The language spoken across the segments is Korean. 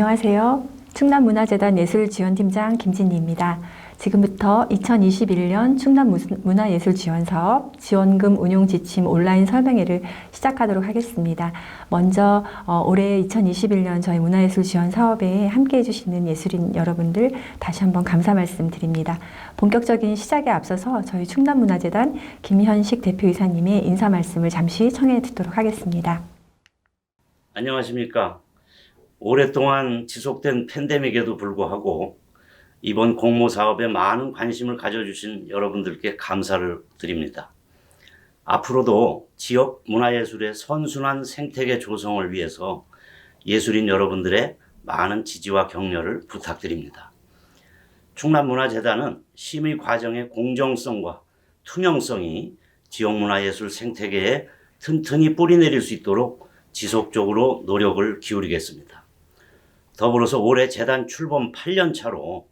안녕하세요. 충남문화재단 예술지원팀장 김진희입니다. 지금부터 2021년 충남문화예술지원사업 지원금 운용 지침 온라인 설명회를 시작하도록 하겠습니다. 먼저 올해 2021년 저희 문화예술지원 사업에 함께해 주시는 예술인 여러분들 다시 한번 감사 말씀드립니다. 본격적인 시작에 앞서서 저희 충남문화재단 김현식 대표이사님의 인사 말씀을 잠시 청해 듣도록 하겠습니다. 안녕하십니까. 오랫동안 지속된 팬데믹에도 불구하고 이번 공모 사업에 많은 관심을 가져주신 여러분들께 감사를 드립니다. 앞으로도 지역 문화예술의 선순환 생태계 조성을 위해서 예술인 여러분들의 많은 지지와 격려를 부탁드립니다. 충남문화재단은 심의 과정의 공정성과 투명성이 지역 문화예술 생태계에 튼튼히 뿌리내릴 수 있도록 지속적으로 노력을 기울이겠습니다. 더불어서 올해 재단 출범 8년 차로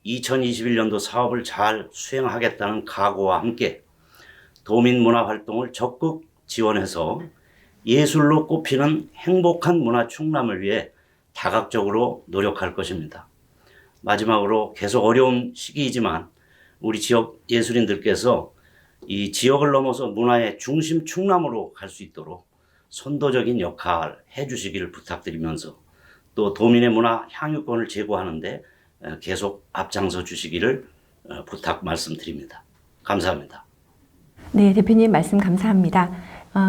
2021년도 사업을 잘 수행하겠다는 각오와 함께 도민 문화 활동을 적극 지원해서 예술로 꼽히는 행복한 문화 충남을 위해 다각적으로 노력할 것입니다. 마지막으로 계속 어려운 시기이지만 우리 지역 예술인들께서 이 지역을 넘어서 문화의 중심 충남으로 갈 수 있도록 선도적인 역할 해주시기를 부탁드리면서 또 도민의 문화 향유권을 제고하는 데 계속 앞장서 주시기를 부탁 말씀드립니다. 감사합니다. 네, 대표님 말씀 감사합니다.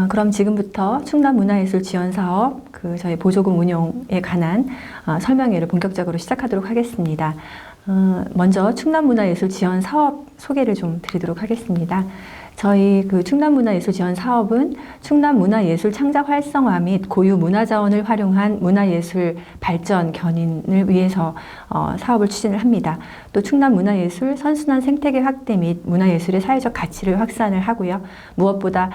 그럼 지금부터 충남문화예술지원사업 저희 보조금 운용에 관한 설명회를 본격적으로 시작하도록 하겠습니다. 먼저 충남문화예술지원사업 소개를 좀 드리도록 하겠습니다. 저희 충남문화예술지원 사업은 충남문화예술 창작 활성화 및 고유 문화자원을 활용한 문화예술 발전 견인을 위해서 사업을 추진을 합니다. 또 충남문화예술 선순환 생태계 확대 및 문화예술의 사회적 가치를 확산을 하고요. 무엇보다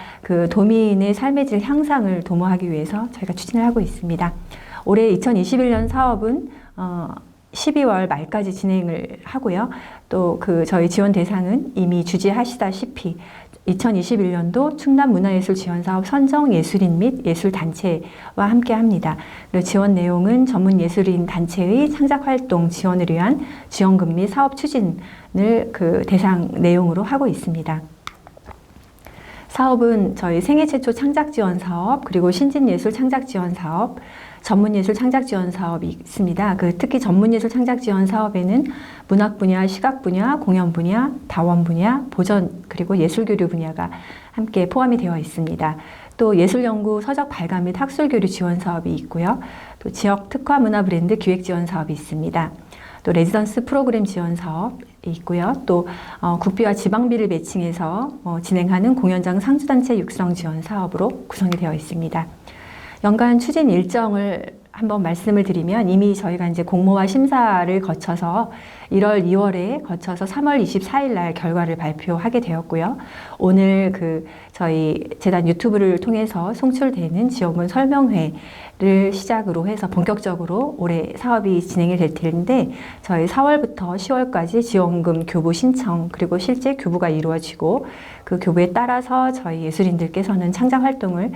도민의 삶의 질 향상을 도모하기 위해서 저희가 추진을 하고 있습니다. 올해 2021년 사업은 12월 말까지 진행을 하고요. 또 저희 지원 대상은 이미 주지하시다시피 2021년도 충남문화예술지원사업 선정 예술인 및 예술단체와 함께 합니다. 그리고 지원 내용은 전문 예술인 단체의 창작활동 지원을 위한 지원금 및 사업 추진을 대상 내용으로 하고 있습니다. 사업은 저희 생애 최초 창작지원 사업, 그리고 신진예술 창작지원 사업, 전문예술 창작지원 사업이 있습니다. 특히 전문예술 창작지원 사업에는 문학 분야, 시각 분야, 공연 분야, 다원 분야, 보전, 그리고 예술교류 분야가 함께 포함이 되어 있습니다. 또 예술연구 서적 발간 및 학술교류 지원 사업이 있고요. 또 지역 특화 문화 브랜드 기획 지원 사업이 있습니다. 또 레지던스 프로그램 지원 사업이 있고요. 또 국비와 지방비를 매칭해서 진행하는 공연장 상주단체 육성 지원 사업으로 구성이 되어 있습니다. 연간 추진 일정을 한번 말씀을 드리면 이미 저희가 이제 공모와 심사를 거쳐서 1월, 2월에 거쳐서 3월 24일 날 결과를 발표하게 되었고요. 오늘 저희 재단 유튜브를 통해서 송출되는 지원금 설명회를 시작으로 해서 본격적으로 올해 사업이 진행이 될 텐데 저희 4월부터 10월까지 지원금 교부 신청 그리고 실제 교부가 이루어지고 그 교부에 따라서 저희 예술인들께서는 창작 활동을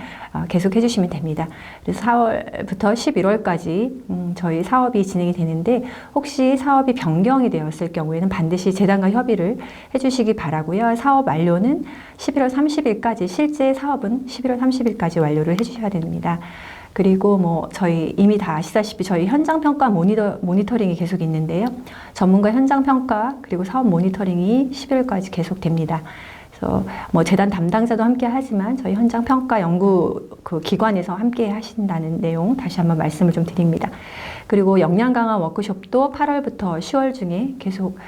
계속해 주시면 됩니다. 그래서 4월부터 11월까지 저희 사업이 진행이 되는데 혹시 사업이 변경이 되었을 경우에는 반드시 재단과 협의를 해주시기 바라고요. 사업 완료는 11월 30일까지 실제 사업은 11월 30일까지 완료를 해주셔야 됩니다. 그리고 저희 이미 다 아시다시피 저희 현장평가 모니터링이 계속 있는데요. 전문가 현장평가 그리고 사업 모니터링이 11월까지 계속됩니다. 그래서 재단 담당자도 함께 하지만 저희 현장 평가 연구 기관에서 함께 하신다는 내용 다시 한번 말씀을 좀 드립니다. 그리고 역량 강화 워크숍도 8월부터 10월 중에 계속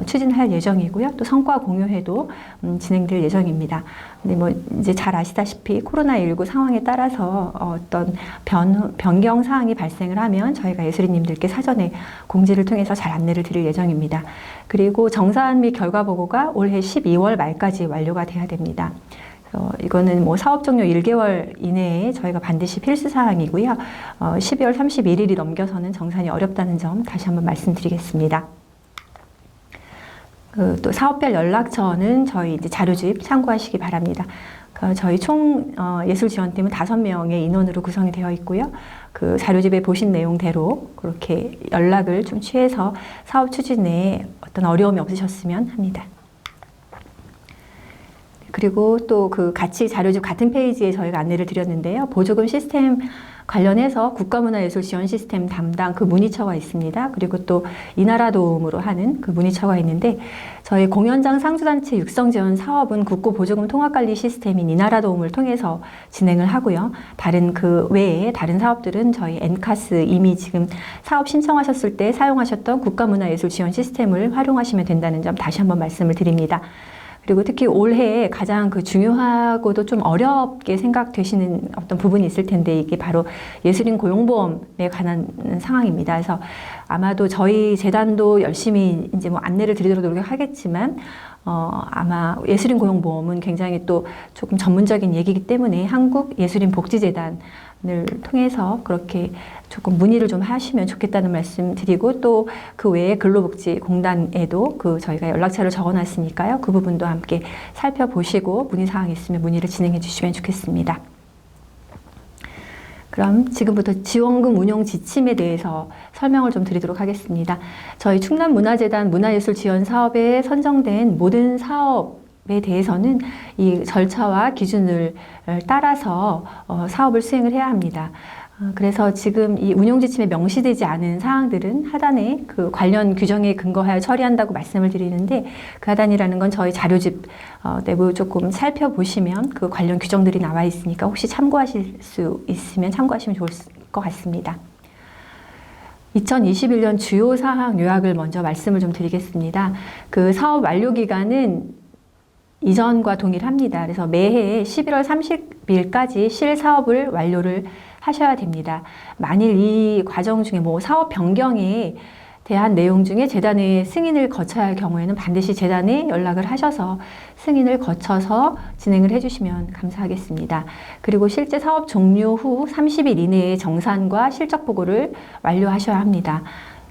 추진할 예정이고요. 또 성과 공유회도 진행될 예정입니다. 근데 이제 잘 아시다시피 코로나19 상황에 따라서 어떤 변경 사항이 발생을 하면 저희가 예술인님들께 사전에 공지를 통해서 잘 안내를 드릴 예정입니다. 그리고 정산 및 결과 보고가 올해 12월 말까지 완료가 돼야 됩니다. 이거는 사업 종료 1개월 이내에 저희가 반드시 필수 사항이고요. 12월 31일이 넘겨서는 정산이 어렵다는 점 다시 한번 말씀드리겠습니다. 또 사업별 연락처는 저희 이제 자료집 참고하시기 바랍니다. 저희 총 예술지원팀은 5명의 인원으로 구성이 되어 있고요. 그 자료집에 보신 내용대로 그렇게 연락을 좀 취해서 사업 추진에 어떤 어려움이 없으셨으면 합니다. 그리고 또 그 같이 자료집 같은 페이지에 저희가 안내를 드렸는데요. 보조금 시스템 관련해서 국가문화예술 지원 시스템 담당 그 문의처가 있습니다. 그리고 또 이나라 도움으로 하는 그 문의처가 있는데 저희 공연장 상주단체 육성 지원 사업은 국고 보조금 통합관리 시스템인 이나라 도움을 통해서 진행을 하고요. 다른 그 외에 다른 사업들은 저희 엔카스 이미 지금 사업 신청하셨을 때 사용하셨던 국가문화예술 지원 시스템을 활용하시면 된다는 점 다시 한번 말씀을 드립니다. 그리고 특히 올해 가장 그 중요하고도 좀 어렵게 생각되시는 어떤 부분이 있을 텐데 이게 바로 예술인 고용보험에 관한 상황입니다. 그래서 아마도 저희 재단도 열심히 이제 뭐 안내를 드리도록 노력하겠지만 아마 예술인 고용보험은 굉장히 또 조금 전문적인 얘기이기 때문에 한국예술인복지재단을 통해서 그렇게 조금 문의를 좀 하시면 좋겠다는 말씀 드리고 또 그 외에 근로복지공단에도 그 저희가 연락처를 적어놨으니까요. 그 부분도 함께 살펴보시고 문의사항 있으면 문의를 진행해 주시면 좋겠습니다. 그럼 지금부터 지원금 운용 지침에 대해서 설명을 좀 드리도록 하겠습니다. 저희 충남문화재단 문화예술지원사업에 선정된 모든 사업에 대해서는 이 절차와 기준을 따라서 사업을 수행을 해야 합니다. 그래서 지금 이 운용지침에 명시되지 않은 사항들은 하단에 그 관련 규정에 근거하여 처리한다고 말씀을 드리는데 그 하단이라는 건 저희 자료집 내부 조금 살펴보시면 그 관련 규정들이 나와 있으니까 혹시 참고하실 수 있으면 참고하시면 좋을 것 같습니다. 2021년 주요 사항 요약을 먼저 말씀을 좀 드리겠습니다. 그 사업 완료 기간은 이전과 동일합니다. 그래서 매해 11월 30일까지 실사업을 완료를 하셔야 됩니다. 만일 이 과정 중에 뭐 사업 변경에 대한 내용 중에 재단의 승인을 거쳐야 할 경우에는 반드시 재단에 연락을 하셔서 승인을 거쳐서 진행을 해주시면 감사하겠습니다. 그리고 실제 사업 종료 후 30일 이내에 정산과 실적 보고를 완료하셔야 합니다.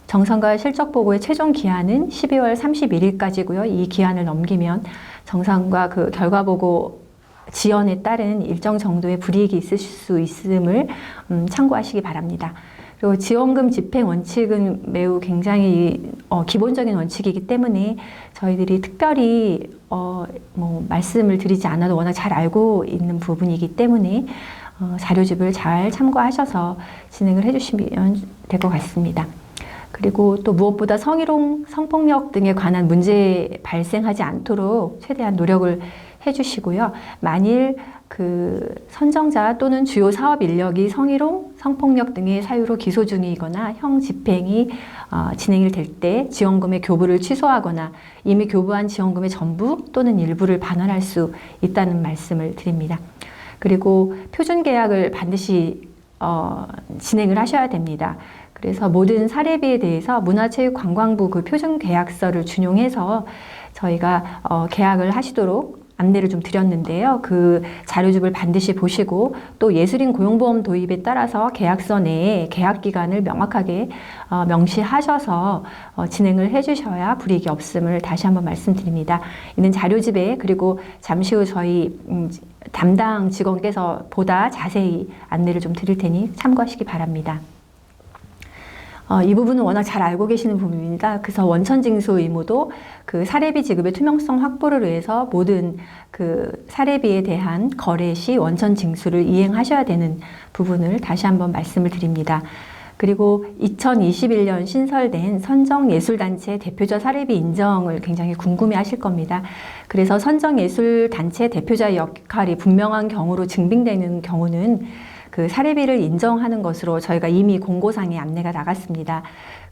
정산과 실적 보고의 최종 기한은 12월 31일까지고요. 이 기한을 넘기면 정산과 그 결과 보고 지연에 따른 일정 정도의 불이익이 있을 수 있음을 참고하시기 바랍니다. 그리고 지원금 집행 원칙은 매우 굉장히 기본적인 원칙이기 때문에 저희들이 특별히 뭐 말씀을 드리지 않아도 워낙 잘 알고 있는 부분이기 때문에 자료집을 잘 참고하셔서 진행을 해주시면 될 것 같습니다. 그리고 또 무엇보다 성희롱, 성폭력 등에 관한 문제 발생하지 않도록 최대한 노력을 해주시고요. 만일 그 선정자 또는 주요 사업 인력이 성희롱, 성폭력 등의 사유로 기소 중이거나 형 집행이 진행이 될 때 지원금의 교부를 취소하거나 이미 교부한 지원금의 전부 또는 일부를 반환할 수 있다는 말씀을 드립니다. 그리고 표준 계약을 반드시 진행을 하셔야 됩니다. 그래서 모든 사례비에 대해서 문화체육관광부 그 표준 계약서를 준용해서 저희가 계약을 하시도록 안내를 좀 드렸는데요. 그 자료집을 반드시 보시고 또 예술인 고용보험 도입에 따라서 계약서 내에 계약 기간을 명확하게 명시하셔서 진행을 해주셔야 불이익이 없음을 다시 한번 말씀드립니다. 이는 자료집에 그리고 잠시 후 저희 담당 직원께서 보다 자세히 안내를 좀 드릴 테니 참고하시기 바랍니다. 이 부분은 워낙 잘 알고 계시는 부분입니다. 그래서 원천징수 의무도 그 사례비 지급의 투명성 확보를 위해서 모든 그 사례비에 대한 거래 시 원천징수를 이행하셔야 되는 부분을 다시 한번 말씀을 드립니다. 그리고 2021년 신설된 선정예술단체 대표자 사례비 인정을 굉장히 궁금해하실 겁니다. 그래서 선정예술단체 대표자의 역할이 분명한 경우로 증빙되는 경우는 그 사례비를 인정하는 것으로 저희가 이미 공고상에 안내가 나갔습니다.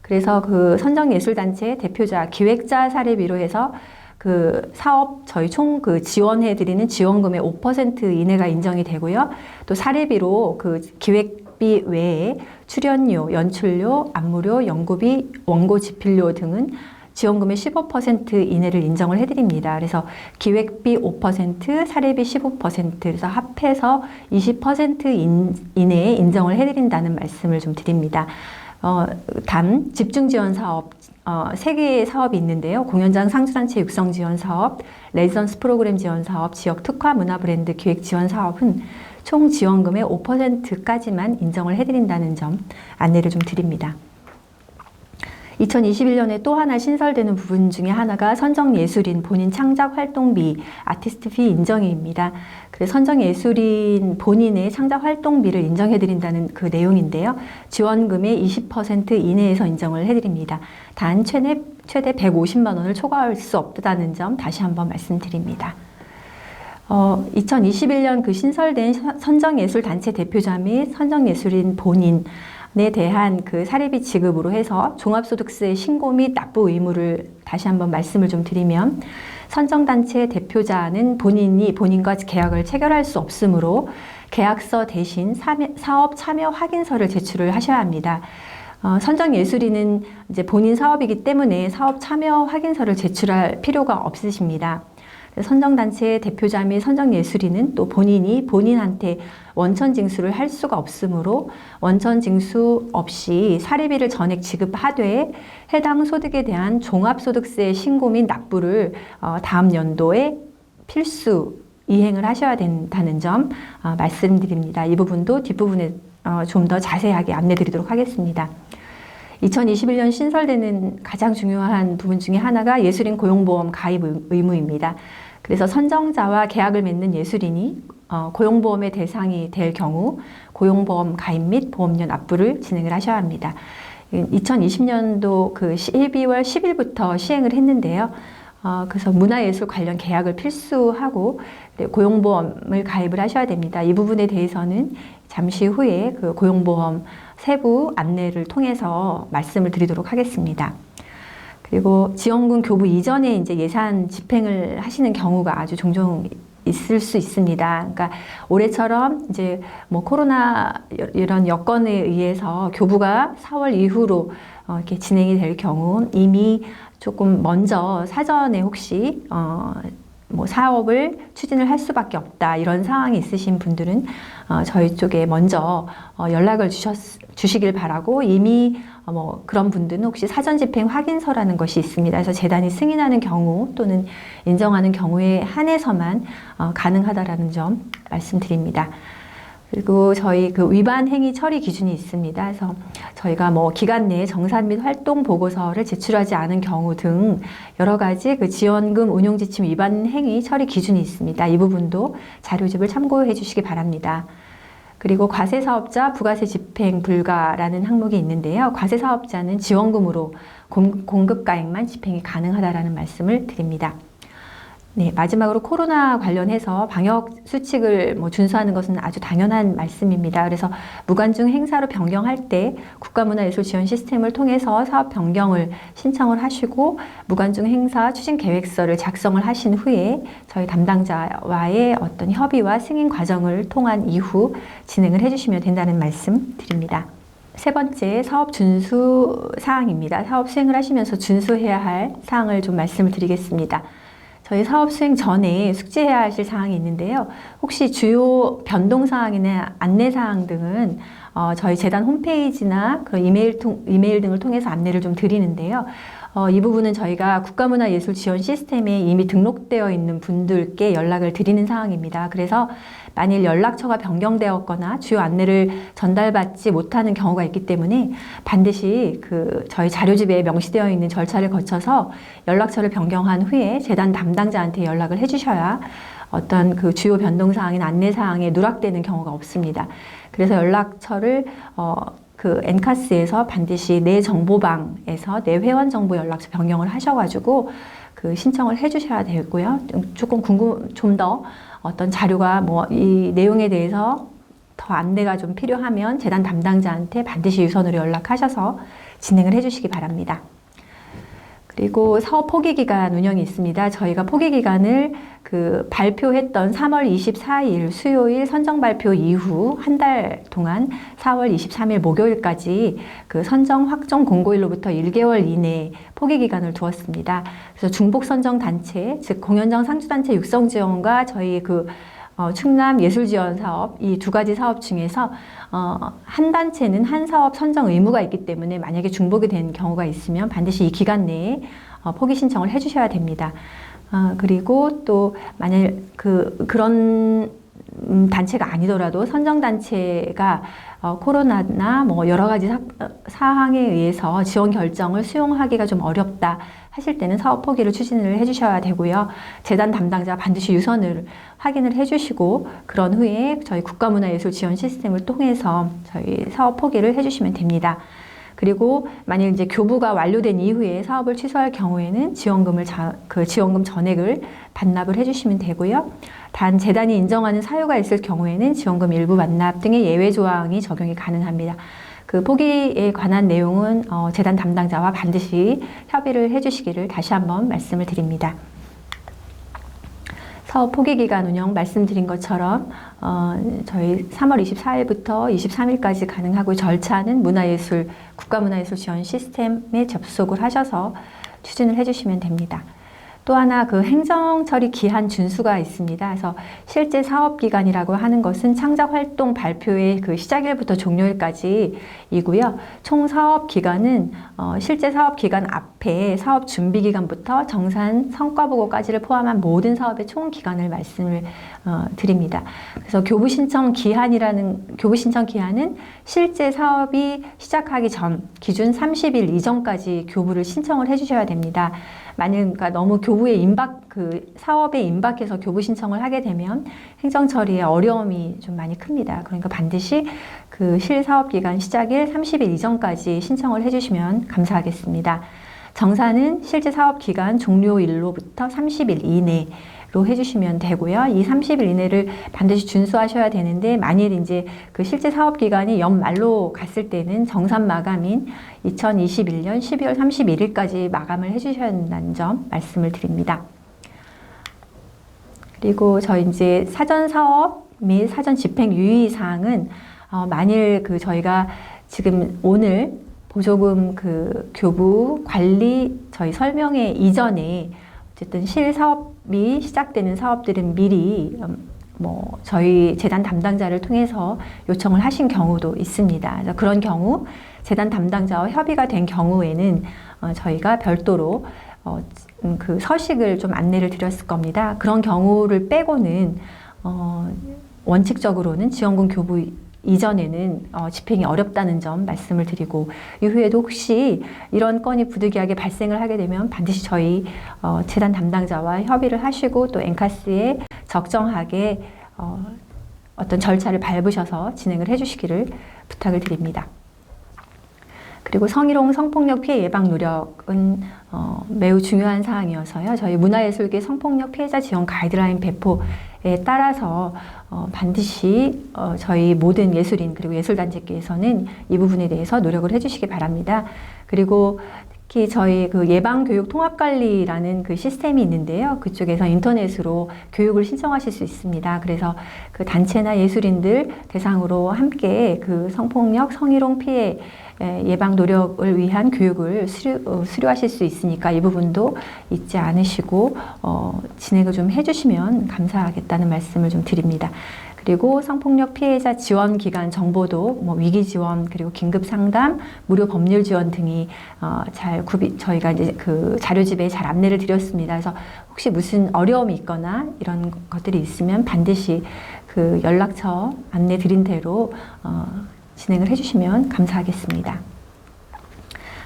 그래서 그 선정예술단체 대표자 기획자 사례비로 해서 그 사업 저희 총 그 지원해드리는 지원금의 5% 이내가 인정이 되고요. 또 사례비로 그 기획비 외에 출연료, 연출료, 안무료, 연구비, 원고 집필료 등은 지원금의 15% 이내를 인정을 해드립니다. 그래서 기획비 5%, 사례비 15%, 그래서 합해서 20% 이내에 인정을 해드린다는 말씀을 좀 드립니다. 집중지원사업, 3개의 사업이 있는데요. 공연장 상주단체 육성지원사업, 레지던스 프로그램 지원사업, 지역 특화 문화브랜드 기획지원사업은 총 지원금의 5%까지만 인정을 해드린다는 점 안내를 좀 드립니다. 2021년에 또 하나 신설되는 부분 중에 하나가 선정예술인 본인 창작 활동비, 아티스트 피 인정입니다. 그래서 선정예술인 본인의 창작 활동비를 인정해드린다는 그 내용인데요. 지원금의 20% 이내에서 인정을 해드립니다. 단 최대 150만 원을 초과할 수 없다는 점 다시 한번 말씀드립니다. 2021년 그 신설된 선정예술단체 대표자 및 선정예술인 본인에 대한 그 사례비 지급으로 해서 종합소득세 신고 및 납부 의무를 다시 한번 말씀을 좀 드리면, 선정단체 대표자는 본인과 계약을 체결할 수 없으므로 계약서 대신 사업 참여 확인서를 제출을 하셔야 합니다. 선정예술인은 이제 본인 사업이기 때문에 사업 참여 확인서를 제출할 필요가 없으십니다. 선정단체 대표자 및 선정예술인은 또 본인한테 원천징수를 할 수가 없으므로 원천징수 없이 사례비를 전액 지급하되 해당 소득에 대한 종합소득세 신고 및 납부를 다음 연도에 필수 이행을 하셔야 된다는 점 말씀드립니다. 이 부분도 뒷부분에 좀 더 자세하게 안내드리도록 하겠습니다. 2021년 신설되는 가장 중요한 부분 중에 하나가 예술인 고용보험 가입 의무입니다. 그래서 선정자와 계약을 맺는 예술인이 고용보험의 대상이 될 경우 고용보험 가입 및 보험료 납부를 진행을 하셔야 합니다. 2020년도 그 12월 10일부터 시행을 했는데요. 그래서 문화예술 관련 계약을 필수하고 고용보험을 가입을 하셔야 됩니다. 이 부분에 대해서는 잠시 후에 그 고용보험 세부 안내를 통해서 말씀을 드리도록 하겠습니다. 그리고 지원금 교부 이전에 이제 예산 집행을 하시는 경우가 아주 종종 있을 수 있습니다. 그러니까 올해처럼 이제 뭐 코로나 이런 여건에 의해서 교부가 4월 이후로 이렇게 진행이 될 경우 이미 조금 먼저 사전에 혹시 뭐 사업을 추진을 할 수밖에 없다 이런 상황이 있으신 분들은 저희 쪽에 먼저 연락을 주시길 바라고, 이미 뭐 그런 분들은 혹시 사전 집행 확인서라는 것이 있습니다. 그래서 재단이 승인하는 경우 또는 인정하는 경우에 한해서만 가능하다라는 점 말씀드립니다. 그리고 저희 그 위반 행위 처리 기준이 있습니다. 그래서 저희가 뭐 기간 내에 정산 및 활동 보고서를 제출하지 않은 경우 등 여러 가지 그 지원금 운용 지침 위반 행위 처리 기준이 있습니다. 이 부분도 자료집을 참고해 주시기 바랍니다. 그리고 과세사업자 부가세 집행 불가라는 항목이 있는데요. 과세사업자는 지원금으로 공급가액만 집행이 가능하다라는 말씀을 드립니다. 네, 마지막으로 코로나 관련해서 방역 수칙을 준수하는 것은 아주 당연한 말씀입니다. 그래서 무관중 행사로 변경할 때 국가문화예술 지원 시스템을 통해서 사업 변경을 신청을 하시고 무관중 행사 추진 계획서를 작성을 하신 후에 저희 담당자와의 어떤 협의와 승인 과정을 통한 이후 진행을 해주시면 된다는 말씀 드립니다. 세 번째, 사업 준수 사항입니다. 사업 수행을 하시면서 준수해야 할 사항을 좀 말씀을 드리겠습니다. 저희 사업 수행 전에 숙지해야 하실 사항이 있는데요. 혹시 주요 변동 사항이나 안내 사항 등은 저희 재단 홈페이지나 그 이메일 등을 통해서 안내를 좀 드리는데요. 이 부분은 저희가 국가문화예술 지원 시스템에 이미 등록되어 있는 분들께 연락을 드리는 사항입니다. 그래서 만일 연락처가 변경되었거나 주요 안내를 전달받지 못하는 경우가 있기 때문에 반드시 그 저희 자료집에 명시되어 있는 절차를 거쳐서 연락처를 변경한 후에 재단 담당자한테 연락을 해주셔야 어떤 그 주요 변동사항이나 안내사항에 누락되는 경우가 없습니다. 그래서 연락처를 그 엔카스에서 반드시 내 정보방에서 내 회원 정보 연락처 변경을 하셔가지고 그 신청을 해주셔야 되고요. 조금 좀 더 어떤 자료가 뭐 이 내용에 대해서 더 안내가 좀 필요하면 재단 담당자한테 반드시 유선으로 연락하셔서 진행을 해주시기 바랍니다. 그리고 사업 포기 기간 운영이 있습니다. 저희가 포기 기간을 그 발표했던 3월 24일 수요일 선정 발표 이후 한 달 동안 4월 23일 목요일까지 그 선정 확정 공고일로부터 1개월 이내 포기 기간을 두었습니다. 그래서 중복 선정 단체, 즉 공연장 상주 단체 육성 지원과 저희 그 충남 예술 지원 사업 이 두 가지 사업 중에서 한 단체는 한 사업 선정 의무가 있기 때문에 만약에 중복이 된 경우가 있으면 반드시 이 기간 내에 포기 신청을 해주셔야 됩니다. 그리고 또 만약 그런 단체가 아니더라도 선정 단체가 코로나나 뭐 여러 가지 사항에 의해서 지원 결정을 수용하기가 좀 어렵다 하실 때는 사업 포기를 추진을 해주셔야 되고요. 재단 담당자 반드시 유선을 확인을 해주시고 그런 후에 저희 국가문화예술 지원 시스템을 통해서 저희 사업 포기를 해주시면 됩니다. 그리고 만약 이제 교부가 완료된 이후에 사업을 취소할 경우에는 지원금 전액을 반납을 해주시면 되고요. 단 재단이 인정하는 사유가 있을 경우에는 지원금 일부 반납 등의 예외 조항이 적용이 가능합니다. 그 포기에 관한 내용은 재단 담당자와 반드시 협의를 해주시기를 다시 한번 말씀을 드립니다. 사업 포기 기간 운영 말씀드린 것처럼 저희 3월 24일부터 23일까지 가능하고 절차는 국가문화예술 지원 시스템에 접속을 하셔서 추진을 해주시면 됩니다. 또 하나 그 행정처리 기한 준수가 있습니다. 그래서 실제 사업 기간이라고 하는 것은 창작 활동 발표의 그 시작일부터 종료일까지이고요. 총 사업 기간은 실제 사업 기간 앞에 사업 준비 기간부터 정산 성과 보고까지를 포함한 모든 사업의 총 기간을 말씀을 드립니다. 그래서 교부 신청 기한은 실제 사업이 시작하기 전 기준 30일 이전까지 교부를 신청을 해주셔야 됩니다. 그러니까 너무 사업에 임박해서 교부 신청을 하게 되면 행정 처리에 어려움이 좀 많이 큽니다. 그러니까 반드시 그 실사업 기간 시작일 30일 이전까지 신청을 해주시면 감사하겠습니다. 정산은 실제 사업 기간 종료일로부터 30일 이내로 해주시면 되고요. 이 30일 이내를 반드시 준수하셔야 되는데 만일 이제 그 실제 사업 기간이 연말로 갔을 때는 정산 마감인 2021년 12월 31일까지 마감을 해주셔야 한다는 점 말씀을 드립니다. 그리고 저희 이제 사전 사업 및 사전 집행 유의 사항은 만일 저희가 지금 오늘 보조금 교부 관리 저희 설명회 이전에 어쨌든 실사업이 시작되는 사업들은 미리 저희 재단 담당자를 통해서 요청을 하신 경우도 있습니다. 그래서 그런 경우 재단 담당자와 협의가 된 경우에는 저희가 별도로 그 서식을 좀 안내를 드렸을 겁니다. 그런 경우를 빼고는 원칙적으로는 지원금 교부 이전에는 집행이 어렵다는 점 말씀을 드리고 이후에도 혹시 이런 건이 부득이하게 발생을 하게 되면 반드시 저희 재단 담당자와 협의를 하시고 또 엔카스에 적정하게 어떤 절차를 밟으셔서 진행을 해주시기를 부탁을 드립니다. 그리고 성희롱, 성폭력 피해 예방 노력은 매우 중요한 사항이어서요. 저희 문화예술계 성폭력 피해자 지원 가이드라인 배포에 따라서 반드시 저희 모든 예술인 그리고 예술단체께서는 이 부분에 대해서 노력을 해주시기 바랍니다. 그리고 특히 저희 예방교육 통합관리라는 시스템이 있는데요. 그쪽에서 인터넷으로 교육을 신청하실 수 있습니다. 그래서 단체나 예술인들 대상으로 함께 성폭력, 성희롱 피해 예방 노력을 위한 교육을 수료하실 수 있으니까 이 부분도 잊지 않으시고 진행을 좀 해주시면 감사하겠다는 말씀을 좀 드립니다. 그리고 성폭력 피해자 지원 기관 정보도 위기 지원 그리고 긴급 상담, 무료 법률 지원 등이 저희가 이제 자료집에 잘 안내를 드렸습니다. 그래서 혹시 무슨 어려움이 있거나 이런 것들이 있으면 반드시 연락처 안내 드린 대로 진행을 해주시면 감사하겠습니다.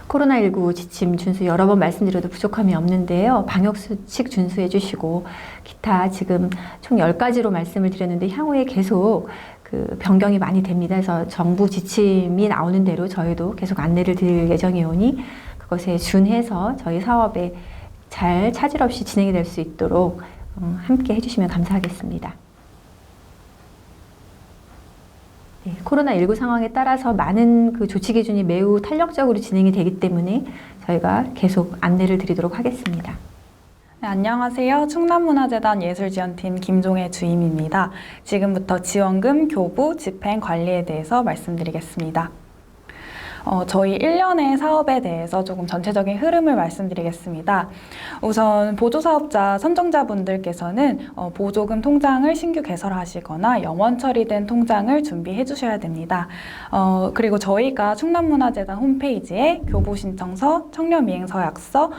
코로나19 지침 준수 여러 번 말씀드려도 부족함이 없는데요. 방역수칙 준수해 주시고 기타 지금 총 10가지로 말씀을 드렸는데 향후에 계속 변경이 많이 됩니다. 그래서 정부 지침이 나오는 대로 저희도 계속 안내를 드릴 예정이오니 그것에 준해서 저희 사업에 잘 차질 없이 진행이 될 수 있도록 함께 해주시면 감사하겠습니다. 코로나19 상황에 따라서 많은 조치 기준이 매우 탄력적으로 진행이 되기 때문에 저희가 계속 안내를 드리도록 하겠습니다. 네, 안녕하세요. 충남문화재단 예술지원팀 김종혜 주임입니다. 지금부터 지원금, 교부, 집행, 관리에 대해서 말씀드리겠습니다. 저희 1년의 사업에 대해서 조금 전체적인 흐름을 말씀드리겠습니다. 우선 보조사업자 선정자분들께서는 보조금 통장을 신규 개설하시거나 영원 처리된 통장을 준비해 주셔야 됩니다. 그리고 저희가 충남문화재단 홈페이지에 교부 신청서, 청렴이행서약서,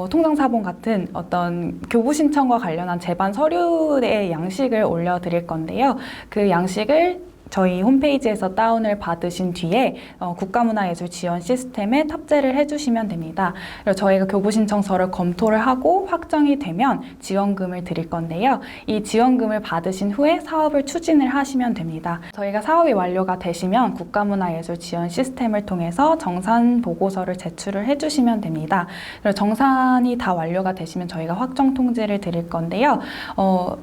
통장사본 같은 어떤 교부 신청과 관련한 제반 서류의 양식을 올려드릴 건데요. 그 양식을 저희 홈페이지에서 다운을 받으신 뒤에 국가문화예술 지원 시스템에 탑재를 해주시면 됩니다. 그리고 저희가 교부 신청서를 검토를 하고 확정이 되면 지원금을 드릴 건데요. 이 지원금을 받으신 후에 사업을 추진을 하시면 됩니다. 저희가 사업이 완료가 되시면 국가문화예술 지원 시스템을 통해서 정산 보고서를 제출을 해주시면 됩니다. 그리고 정산이 다 완료가 되시면 저희가 확정 통지를 드릴 건데요.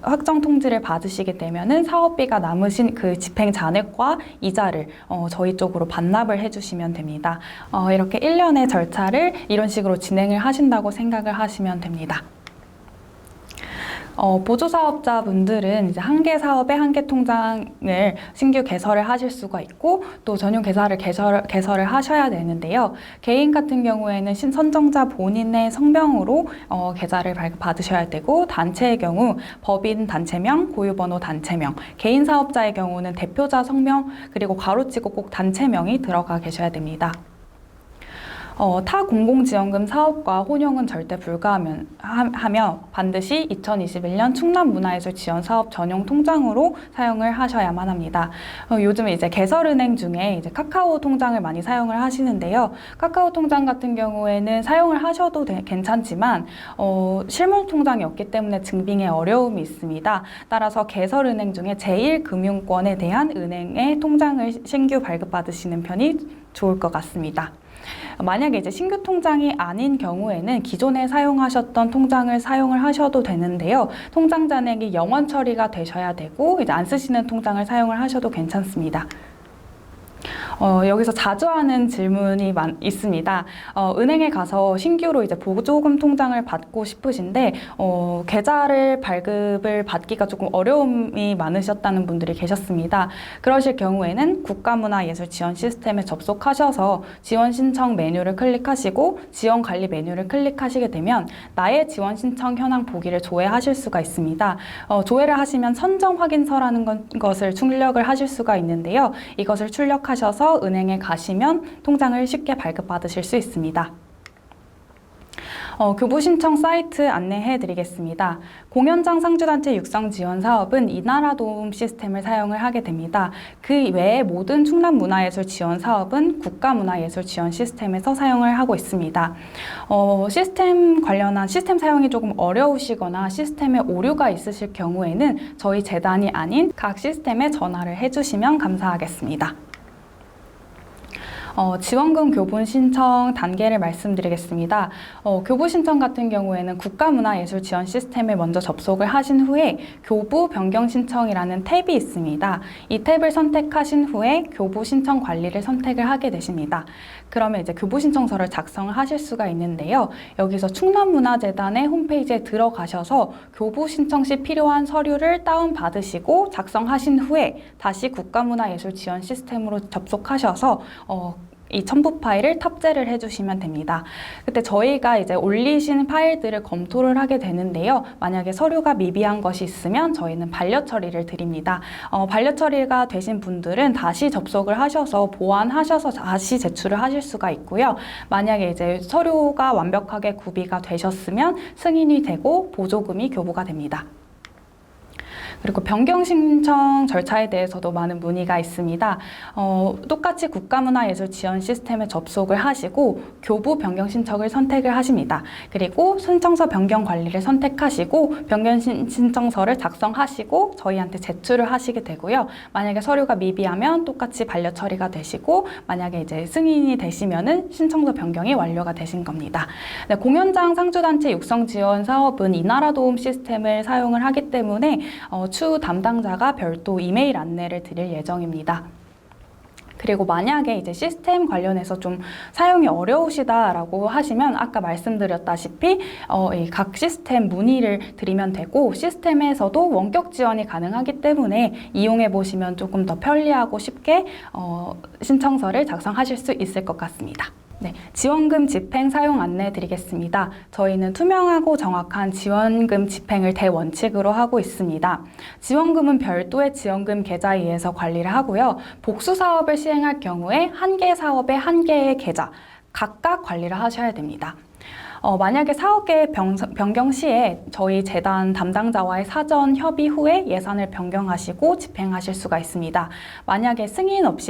확정 통지를 받으시게 되면은 사업비가 남으신 그 집행 잔액과 이자를 저희 쪽으로 반납을 해주시면 됩니다. 이렇게 1년의 절차를 이런 식으로 진행을 하신다고 생각을 하시면 됩니다. 보조사업자분들은 이제 한 개 사업에 한 개 통장을 신규 개설을 하실 수가 있고 또 전용 계좌를 개설을 하셔야 되는데요. 개인 같은 경우에는 신선정자 본인의 성명으로 계좌를 발급받으셔야 되고 단체의 경우 법인 단체명, 고유번호 단체명, 개인 사업자의 경우는 대표자 성명 그리고 괄호치고 꼭 단체명이 들어가 계셔야 됩니다. 타 공공지원금 사업과 혼용은 절대 불가하며 반드시 2021년 충남문화예술 지원사업 전용 통장으로 사용을 하셔야만 합니다. 요즘에 이제 개설은행 중에 이제 카카오 통장을 많이 사용을 하시는데요. 카카오 통장 같은 경우에는 사용을 하셔도 괜찮지만 실물 통장이 없기 때문에 증빙에 어려움이 있습니다. 따라서 개설은행 중에 제1금융권에 대한 은행의 통장을 신규 발급받으시는 편이 좋을 것 같습니다. 만약에 이제 신규 통장이 아닌 경우에는 기존에 사용하셨던 통장을 사용을 하셔도 되는데요. 통장 잔액이 영원 처리가 되셔야 되고 이제 안 쓰시는 통장을 사용을 하셔도 괜찮습니다. 여기서 자주 하는 질문이 있습니다. 은행에 가서 신규로 이제 보조금 통장을 받고 싶으신데 계좌를 발급을 받기가 조금 어려움이 많으셨다는 분들이 계셨습니다. 그러실 경우에는 국가문화예술 지원 시스템에 접속하셔서 지원 신청 메뉴를 클릭하시고 지원 관리 메뉴를 클릭하시게 되면 나의 지원 신청 현황 보기를 조회하실 수가 있습니다. 조회를 하시면 선정 확인서라는 것을 출력을 하실 수가 있는데요. 이것을 출력하셔서 은행에 가시면 통장을 쉽게 발급받으실 수 있습니다. 교부 신청 사이트 안내해 드리겠습니다. 공연장 상주단체 육성 지원 사업은 이나라 도움 시스템을 사용을 하게 됩니다. 그 외에 모든 충남문화예술 지원 사업은 국가문화예술 지원 시스템에서 사용을 하고 있습니다. 시스템 관련한 시스템 사용이 조금 어려우시거나 시스템에 오류가 있으실 경우에는 저희 재단이 아닌 각 시스템에 전화를 해주시면 감사하겠습니다. 지원금 교부 신청 단계를 말씀드리겠습니다. 교부 신청 같은 경우에는 국가문화예술 지원 시스템에 먼저 접속을 하신 후에 교부 변경 신청이라는 탭이 있습니다. 이 탭을 선택하신 후에 교부 신청 관리를 선택을 하게 되십니다. 그러면 이제 교부 신청서를 작성을 하실 수가 있는데요. 여기서 충남문화재단의 홈페이지에 들어가셔서 교부 신청 시 필요한 서류를 다운받으시고 작성하신 후에 다시 국가문화예술 지원 시스템으로 접속하셔서 이 첨부 파일을 탑재를 해주시면 됩니다. 그때 저희가 이제 올리신 파일들을 검토를 하게 되는데요. 만약에 서류가 미비한 것이 있으면 저희는 반려 처리를 드립니다. 반려 처리가 되신 분들은 다시 접속을 하셔서 보완하셔서 다시 제출을 하실 수가 있고요. 만약에 이제 서류가 완벽하게 구비가 되셨으면 승인이 되고 보조금이 교부가 됩니다. 그리고 변경 신청 절차에 대해서도 많은 문의가 있습니다. 똑같이 국가문화예술 지원 시스템에 접속을 하시고 교부 변경 신청을 선택을 하십니다. 그리고 신청서 변경 관리를 선택하시고 변경 신청서를 작성하시고 저희한테 제출을 하시게 되고요. 만약에 서류가 미비하면 똑같이 반려 처리가 되시고 만약에 이제 승인이 되시면은 신청서 변경이 완료가 되신 겁니다. 네, 공연장 상주단체 육성 지원 사업은 이나라 도움 시스템을 사용을 하기 때문에 추후 담당자가 별도 이메일 안내를 드릴 예정입니다. 그리고 만약에 이제 시스템 관련해서 좀 사용이 어려우시다라고 하시면 아까 말씀드렸다시피 이 각 시스템 문의를 드리면 되고 시스템에서도 원격 지원이 가능하기 때문에 이용해 보시면 조금 더 편리하고 쉽게 신청서를 작성하실 수 있을 것 같습니다. 네, 지원금 집행 사용 안내 드리겠습니다. 저희는 투명하고 정확한 지원금 집행을 대원칙으로 하고 있습니다. 지원금은 별도의 지원금 계좌에 의해서 관리를 하고요. 복수 사업을 시행할 경우에 한 개 사업에 한 개의 계좌 각각 관리를 하셔야 됩니다. 만약에 사업계획 변경 시에 저희 재단 담당자와의 사전 협의 후에 예산을 변경하시고 집행하실 수가 있습니다. 만약에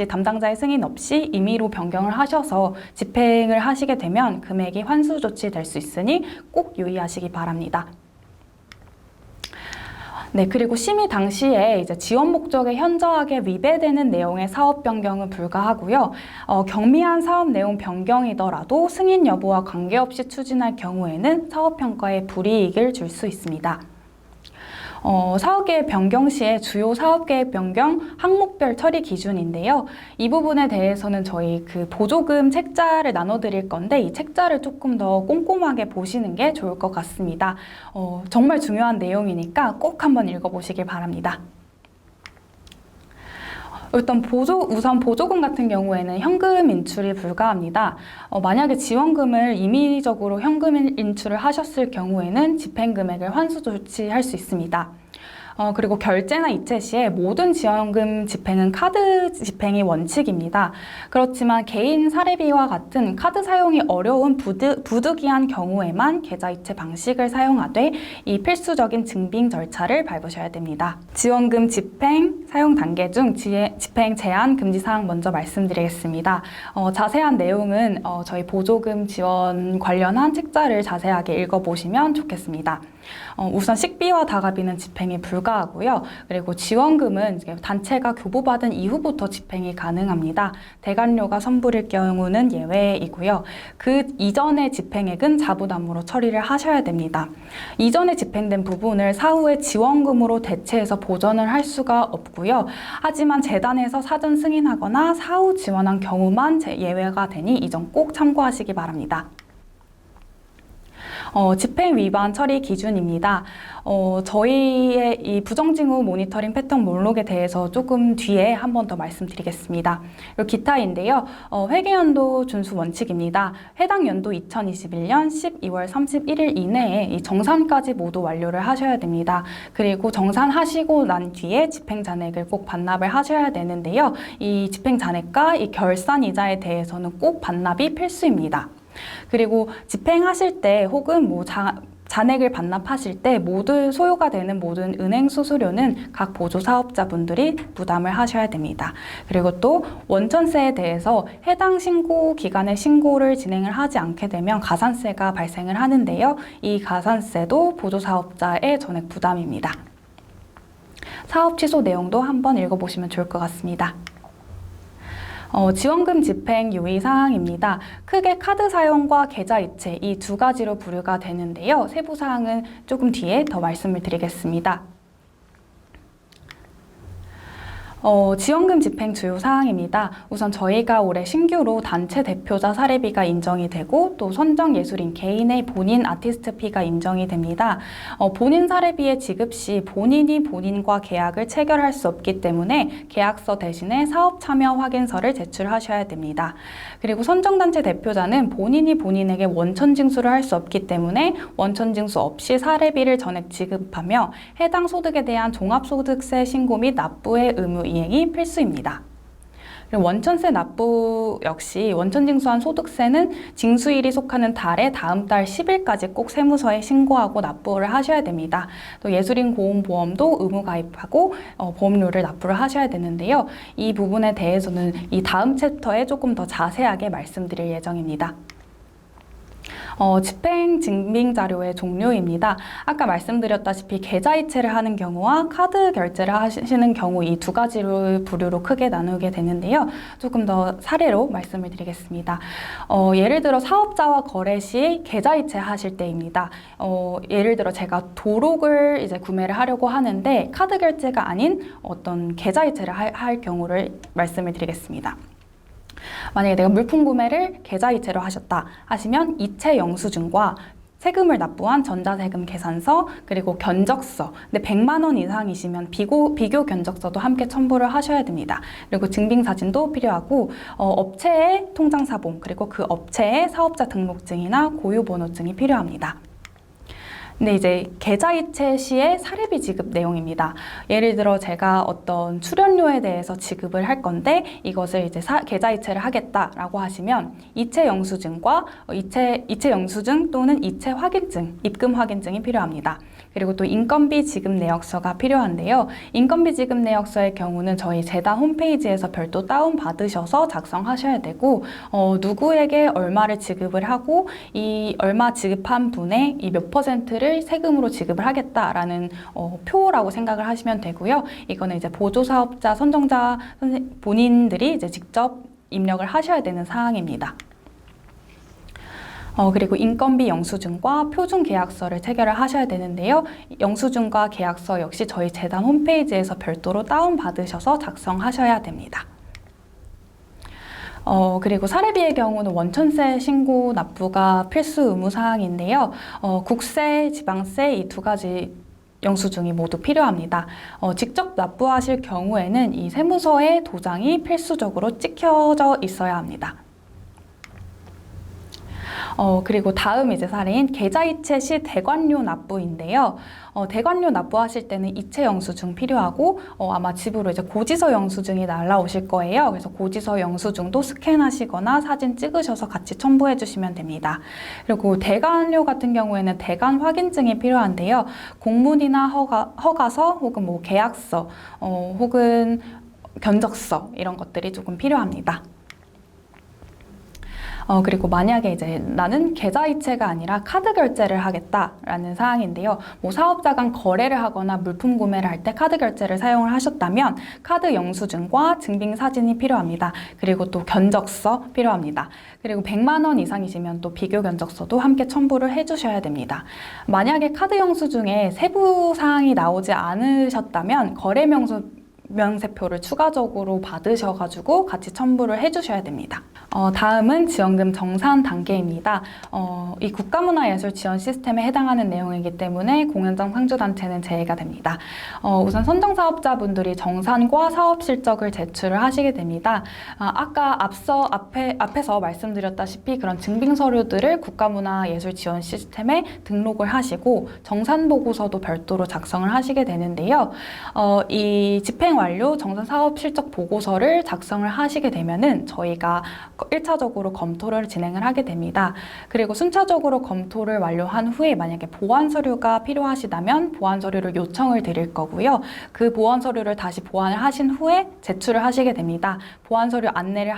담당자의 승인 없이 임의로 변경을 하셔서 집행을 하시게 되면 금액이 환수 조치될 수 있으니 꼭 유의하시기 바랍니다. 네, 그리고 심의 당시에 이제 지원 목적에 현저하게 위배되는 내용의 사업 변경은 불가하고요. 경미한 사업 내용 변경이더라도 승인 여부와 관계없이 추진할 경우에는 사업 평가에 불이익을 줄 수 있습니다. 사업계획 변경 시에 주요 사업계획 변경 항목별 처리 기준인데요. 이 부분에 대해서는 저희 그 보조금 책자를 나눠드릴 건데 이 책자를 조금 더 꼼꼼하게 보시는 게 좋을 것 같습니다. 정말 중요한 내용이니까 꼭 한번 읽어보시길 바랍니다. 일단 우선 보조금 같은 경우에는 현금 인출이 불가합니다. 만약에 지원금을 임의적으로 현금 인출을 하셨을 경우에는 집행금액을 환수 조치할 수 있습니다. 그리고 결제나 이체 시에 모든 지원금 집행은 카드 집행이 원칙입니다. 그렇지만 개인 사례비와 같은 카드 사용이 어려운 부득이한 경우에만 계좌 이체 방식을 사용하되 이 필수적인 증빙 절차를 밟으셔야 됩니다. 지원금 집행 사용 단계 중 집행 제한 금지 사항 먼저 말씀드리겠습니다. 자세한 내용은 저희 보조금 지원 관련한 책자를 자세하게 읽어보시면 좋겠습니다. 우선 식비와 다가비는 집행이 불가하고요. 그리고 지원금은 단체가 교부받은 이후부터 집행이 가능합니다. 대관료가 선불일 경우는 예외이고요. 그 이전의 집행액은 자부담으로 처리를 하셔야 됩니다. 이전에 집행된 부분을 사후에 지원금으로 대체해서 보전을 할 수가 없고요. 하지만 재단에서 사전 승인하거나 사후 지원한 경우만 예외가 되니 이 점 꼭 참고하시기 바랍니다. 집행 위반 처리 기준입니다. 저희의 이 부정징후 모니터링 패턴 목록에 대해서 조금 뒤에 한 번 더 말씀드리겠습니다. 그리고 기타인데요. 회계연도 준수 원칙입니다. 해당 연도 2021년 12월 31일 이내에 이 정산까지 모두 완료를 하셔야 됩니다. 그리고 정산하시고 난 뒤에 집행 잔액을 꼭 반납을 하셔야 되는데요. 이 집행 잔액과 이 결산 이자에 대해서는 꼭 반납이 필수입니다. 그리고 집행하실 때 혹은 잔액을 반납하실 때 소요가 되는 모든 은행 수수료는 각 보조 사업자분들이 부담을 하셔야 됩니다. 그리고 또 원천세에 대해서 해당 신고 기간에 신고를 진행을 하지 않게 되면 가산세가 발생을 하는데요. 이 가산세도 보조 사업자의 전액 부담입니다. 사업 취소 내용도 한번 읽어보시면 좋을 것 같습니다. 지원금 집행 유의사항입니다. 크게 카드 사용과 계좌 이체 이 두 가지로 분류가 되는데요. 세부 사항은 조금 뒤에 더 말씀을 드리겠습니다. 지원금 집행 주요 사항입니다. 우선 저희가 올해 신규로 단체 대표자 사례비가 인정이 되고 또 선정예술인 개인의 본인 아티스트 피가 인정이 됩니다. 본인 사례비의 지급 시 본인과 계약을 체결할 수 없기 때문에 계약서 대신에 사업 참여 확인서를 제출하셔야 됩니다. 그리고 선정단체 대표자는 본인에게 원천 징수를 할 수 없기 때문에 원천 징수 없이 사례비를 전액 지급하며 해당 소득에 대한 종합소득세 신고 및 납부의 의무 이행이 필수입니다. 그리고 원천세 납부 역시 원천 징수한 소득세는 징수일이 속하는 달의 다음 달 10일까지 꼭 세무서에 신고하고 납부를 하셔야 됩니다. 또 예술인 고용보험도 의무 가입하고 보험료를 납부를 하셔야 되는데요. 이 부분에 대해서는 이 다음 챕터에 조금 더 자세하게 말씀드릴 예정입니다. 집행 증빙 자료의 종류입니다. 아까 말씀드렸다시피 계좌 이체를 하는 경우와 카드 결제를 하시는 경우 이 두 가지로 부류로 크게 나누게 되는데요. 조금 더 사례로 말씀을 드리겠습니다. 예를 들어 사업자와 거래 시 계좌 이체 하실 때입니다. 예를 들어 제가 도록을 이제 구매를 하려고 하는데 카드 결제가 아닌 어떤 계좌 이체를 할 경우를 말씀을 드리겠습니다. 만약에 내가 물품 구매를 계좌이체로 하셨다 하시면 이체 영수증과 세금을 납부한 전자세금 계산서 그리고 견적서, 근데 100만 원 이상이시면 비교 견적서도 함께 첨부를 하셔야 됩니다. 그리고 증빙사진도 필요하고 업체의 통장사본 그리고 그 업체의 사업자 등록증이나 고유번호증이 필요합니다. 근데 이제 계좌이체 시의 사례비 지급 내용입니다. 예를 들어 제가 어떤 출연료에 대해서 지급을 할 건데 이것을 이제 계좌이체를 하겠다라고 하시면 이체 영수증과 이체 영수증 또는 이체 확인증, 입금 확인증이 필요합니다. 그리고 또 인건비 지급 내역서가 필요한데요. 인건비 지급 내역서의 경우는 저희 재단 홈페이지에서 별도 다운 받으셔서 작성하셔야 되고 누구에게 얼마를 지급을 하고 이 얼마 지급한 분의 이 몇 %를 세금으로 지급을 하겠다라는 표라고 생각을 하시면 되고요. 이거는 이제 보조사업자 선정자 본인들이 이제 직접 입력을 하셔야 되는 사항입니다. 그리고 인건비 영수증과 표준계약서를 체결을 하셔야 되는데요. 영수증과 계약서 역시 저희 재단 홈페이지에서 별도로 다운받으셔서 작성하셔야 됩니다. 그리고 사례비의 경우는 원천세 신고 납부가 필수 의무 사항인데요. 국세, 지방세 이 두 가지 영수증이 모두 필요합니다. 직접 납부하실 경우에는 이 세무서에 도장이 필수적으로 찍혀져 있어야 합니다. 그리고 다음 이제 사례인 계좌이체 시 대관료 납부인데요. 대관료 납부하실 때는 이체 영수증 필요하고 아마 집으로 이제 고지서 영수증이 날라오실 거예요. 그래서 고지서 영수증도 스캔하시거나 사진 찍으셔서 같이 첨부해 주시면 됩니다. 그리고 대관료 같은 경우에는 대관 확인증이 필요한데요. 공문이나 허가서 혹은 뭐 계약서 혹은 견적서 이런 것들이 조금 필요합니다. 그리고 만약에 이제 나는 계좌이체가 아니라 카드 결제를 하겠다라는 사항인데요. 뭐 사업자 간 거래를 하거나 물품 구매를 할 때 카드 결제를 사용을 하셨다면 카드 영수증과 증빙 사진이 필요합니다. 그리고 또 견적서 필요합니다. 그리고 100만 원 이상이시면 또 비교 견적서도 함께 첨부를 해주셔야 됩니다. 만약에 카드 영수증에 세부 사항이 나오지 않으셨다면 거래 명세표를 추가적으로 받으셔가지고 같이 첨부를 해주셔야 됩니다. 다음은 지원금 정산 단계입니다. 이 국가문화예술 지원 시스템에 해당하는 내용이기 때문에 공연장 상주단체는 제외가 됩니다. 우선 선정사업자분들이 정산과 사업 실적을 제출을 하시게 됩니다. 아까 앞에서 말씀드렸다시피 그런 증빙 서류들을 국가문화예술 지원 시스템에 등록을 하시고 정산보고서도 별도로 작성을 하시게 되는데요. 이 집행 완료 정산 사업 실적 보고서를 작성을 하시게 되면은 저희가 1차적으로 검토를 진행을 하게 됩니다. 그리고 순차적으로 검토를 완료한 후에 만약에 보완 서류가 필요하시다면 보완 서류를 요청을 드릴 거고요. 그 보완 서류를 다시 보완을 하신 후에 제출을 하시게 됩니다. 보완 서류 안내를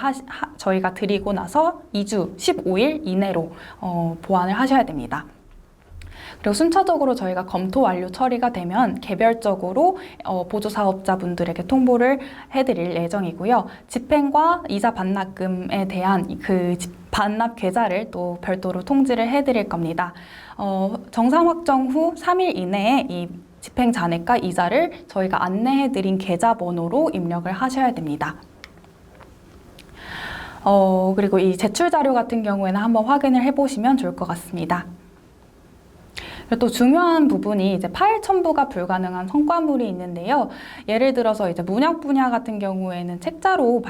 저희가 드리고 나서 2주 15일 이내로 보완을 하셔야 됩니다. 그리고 순차적으로 저희가 검토 완료 처리가 되면 개별적으로 보조사업자분들에게 통보를 해드릴 예정이고요. 집행과 이자 반납금에 대한 그 반납 계좌를 또 별도로 통지를 해드릴 겁니다. 정산 확정 후 3일 이내에 이 집행 잔액과 이자를 저희가 안내해드린 계좌번호로 입력을 하셔야 됩니다. 그리고 이 제출 자료 같은 경우에는 한번 확인을 해보시면 좋을 것 같습니다. 또 중요한 부분이 이제 파일 첨부가 불가능한 성과물이 있는데요. 예를 들어서 이제 문학 분야 같은 경우에는 책자로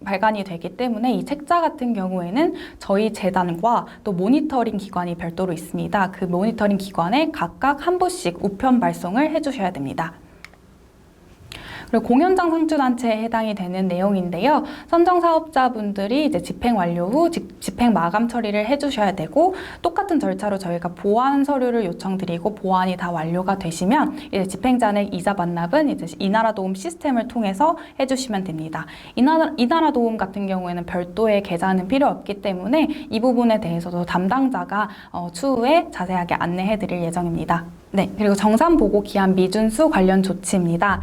발간이 되기 때문에 이 책자 같은 경우에는 저희 재단과 또 모니터링 기관이 별도로 있습니다. 그 모니터링 기관에 각각 한 부씩 우편 발송을 해주셔야 됩니다. 그리고 공연장 상주단체에 해당이 되는 내용인데요. 선정사업자분들이 이제 집행 완료 후 집행 마감 처리를 해주셔야 되고 똑같은 절차로 저희가 보완 서류를 요청드리고 보완이 다 완료가 되시면 이제 집행잔액 이자 반납은 이제 이나라도움 시스템을 통해서 해주시면 됩니다. 이나라도움 같은 경우에는 별도의 계좌는 필요 없기 때문에 이 부분에 대해서도 담당자가 추후에 자세하게 안내해드릴 예정입니다. 네, 그리고 정산 보고 기한 미준수 관련 조치입니다.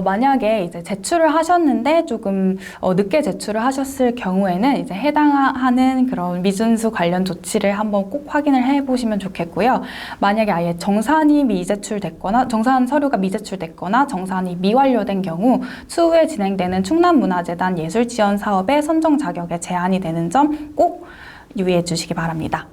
만약에 이제 제출을 하셨는데 조금 늦게 제출을 하셨을 경우에는 이제 해당하는 그런 미준수 관련 조치를 한번 꼭 확인을 해 보시면 좋겠고요. 만약에 아예 정산이 미제출됐거나 정산 서류가 미제출됐거나 정산이 미완료된 경우 추후에 진행되는 충남문화재단 예술지원 사업의 선정 자격에 제한이 되는 점 꼭 유의해 주시기 바랍니다.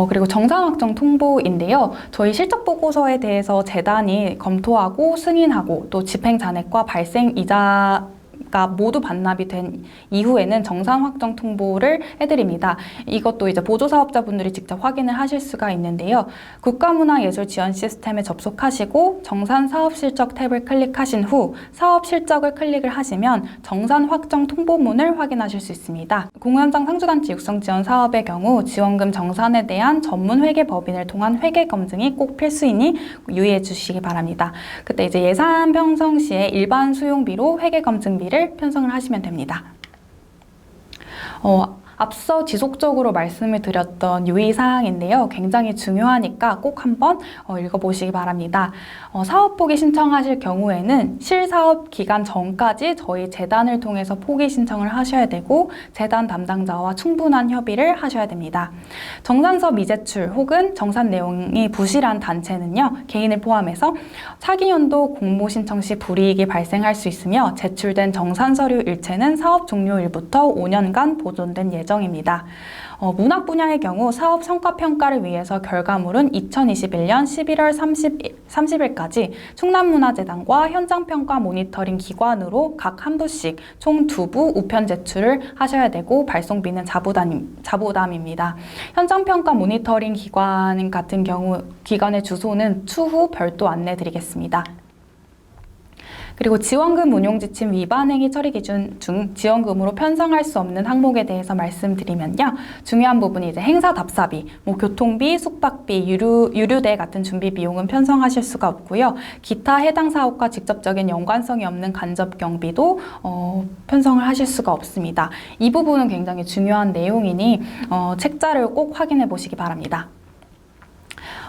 그리고 정산 확정 통보인데요. 저희 실적 보고서에 대해서 재단이 검토하고 승인하고 또 집행 잔액과 발생 이자가 모두 반납이 된 이후에는 정산 확정 통보를 해드립니다. 이것도 이제 보조사업자분들이 직접 확인을 하실 수가 있는데요. 국가문화예술 지원 시스템에 접속하시고 정산 사업 실적 탭을 클릭하신 후 사업 실적을 클릭을 하시면 정산 확정 통보문을 확인하실 수 있습니다. 공연장 상주단지 육성 지원 사업의 경우 지원금 정산에 대한 전문 회계 법인을 통한 회계 검증이 꼭 필수이니 유의해 주시기 바랍니다. 그때 이제 예산 편성 시에 일반 수용비로 회계 검증비를 편성을 하시면 됩니다. 앞서 지속적으로 말씀을 드렸던 유의사항인데요. 굉장히 중요하니까 꼭 한번 읽어보시기 바랍니다. 사업 포기 신청하실 경우에는 실사업 기간 전까지 저희 재단을 통해서 포기 신청을 하셔야 되고 재단 담당자와 충분한 협의를 하셔야 됩니다. 정산서 미제출 혹은 정산 내용이 부실한 단체는요. 개인을 포함해서 차기 연도 공모 신청 시 불이익이 발생할 수 있으며 제출된 정산 서류 일체는 사업 종료일부터 5년간 보존된 예정입니다. 문학 분야의 경우 사업 성과 평가를 위해서 결과물은 2021년 11월 30일까지 충남문화재단과 현장평가 모니터링 기관으로 각 한 부씩 총 2부 우편 제출을 하셔야 되고 발송비는 자부담입니다. 현장평가 모니터링 기관 같은 경우 기관의 주소는 추후 별도 안내 드리겠습니다. 그리고 지원금 운용 지침 위반 행위 처리 기준 중 지원금으로 편성할 수 없는 항목에 대해서 말씀드리면요. 중요한 부분이 이제 행사 답사비, 교통비, 숙박비, 유류대 같은 준비 비용은 편성하실 수가 없고요. 기타 해당 사업과 직접적인 연관성이 없는 간접 경비도 편성을 하실 수가 없습니다. 이 부분은 굉장히 중요한 내용이니 책자를 꼭 확인해 보시기 바랍니다.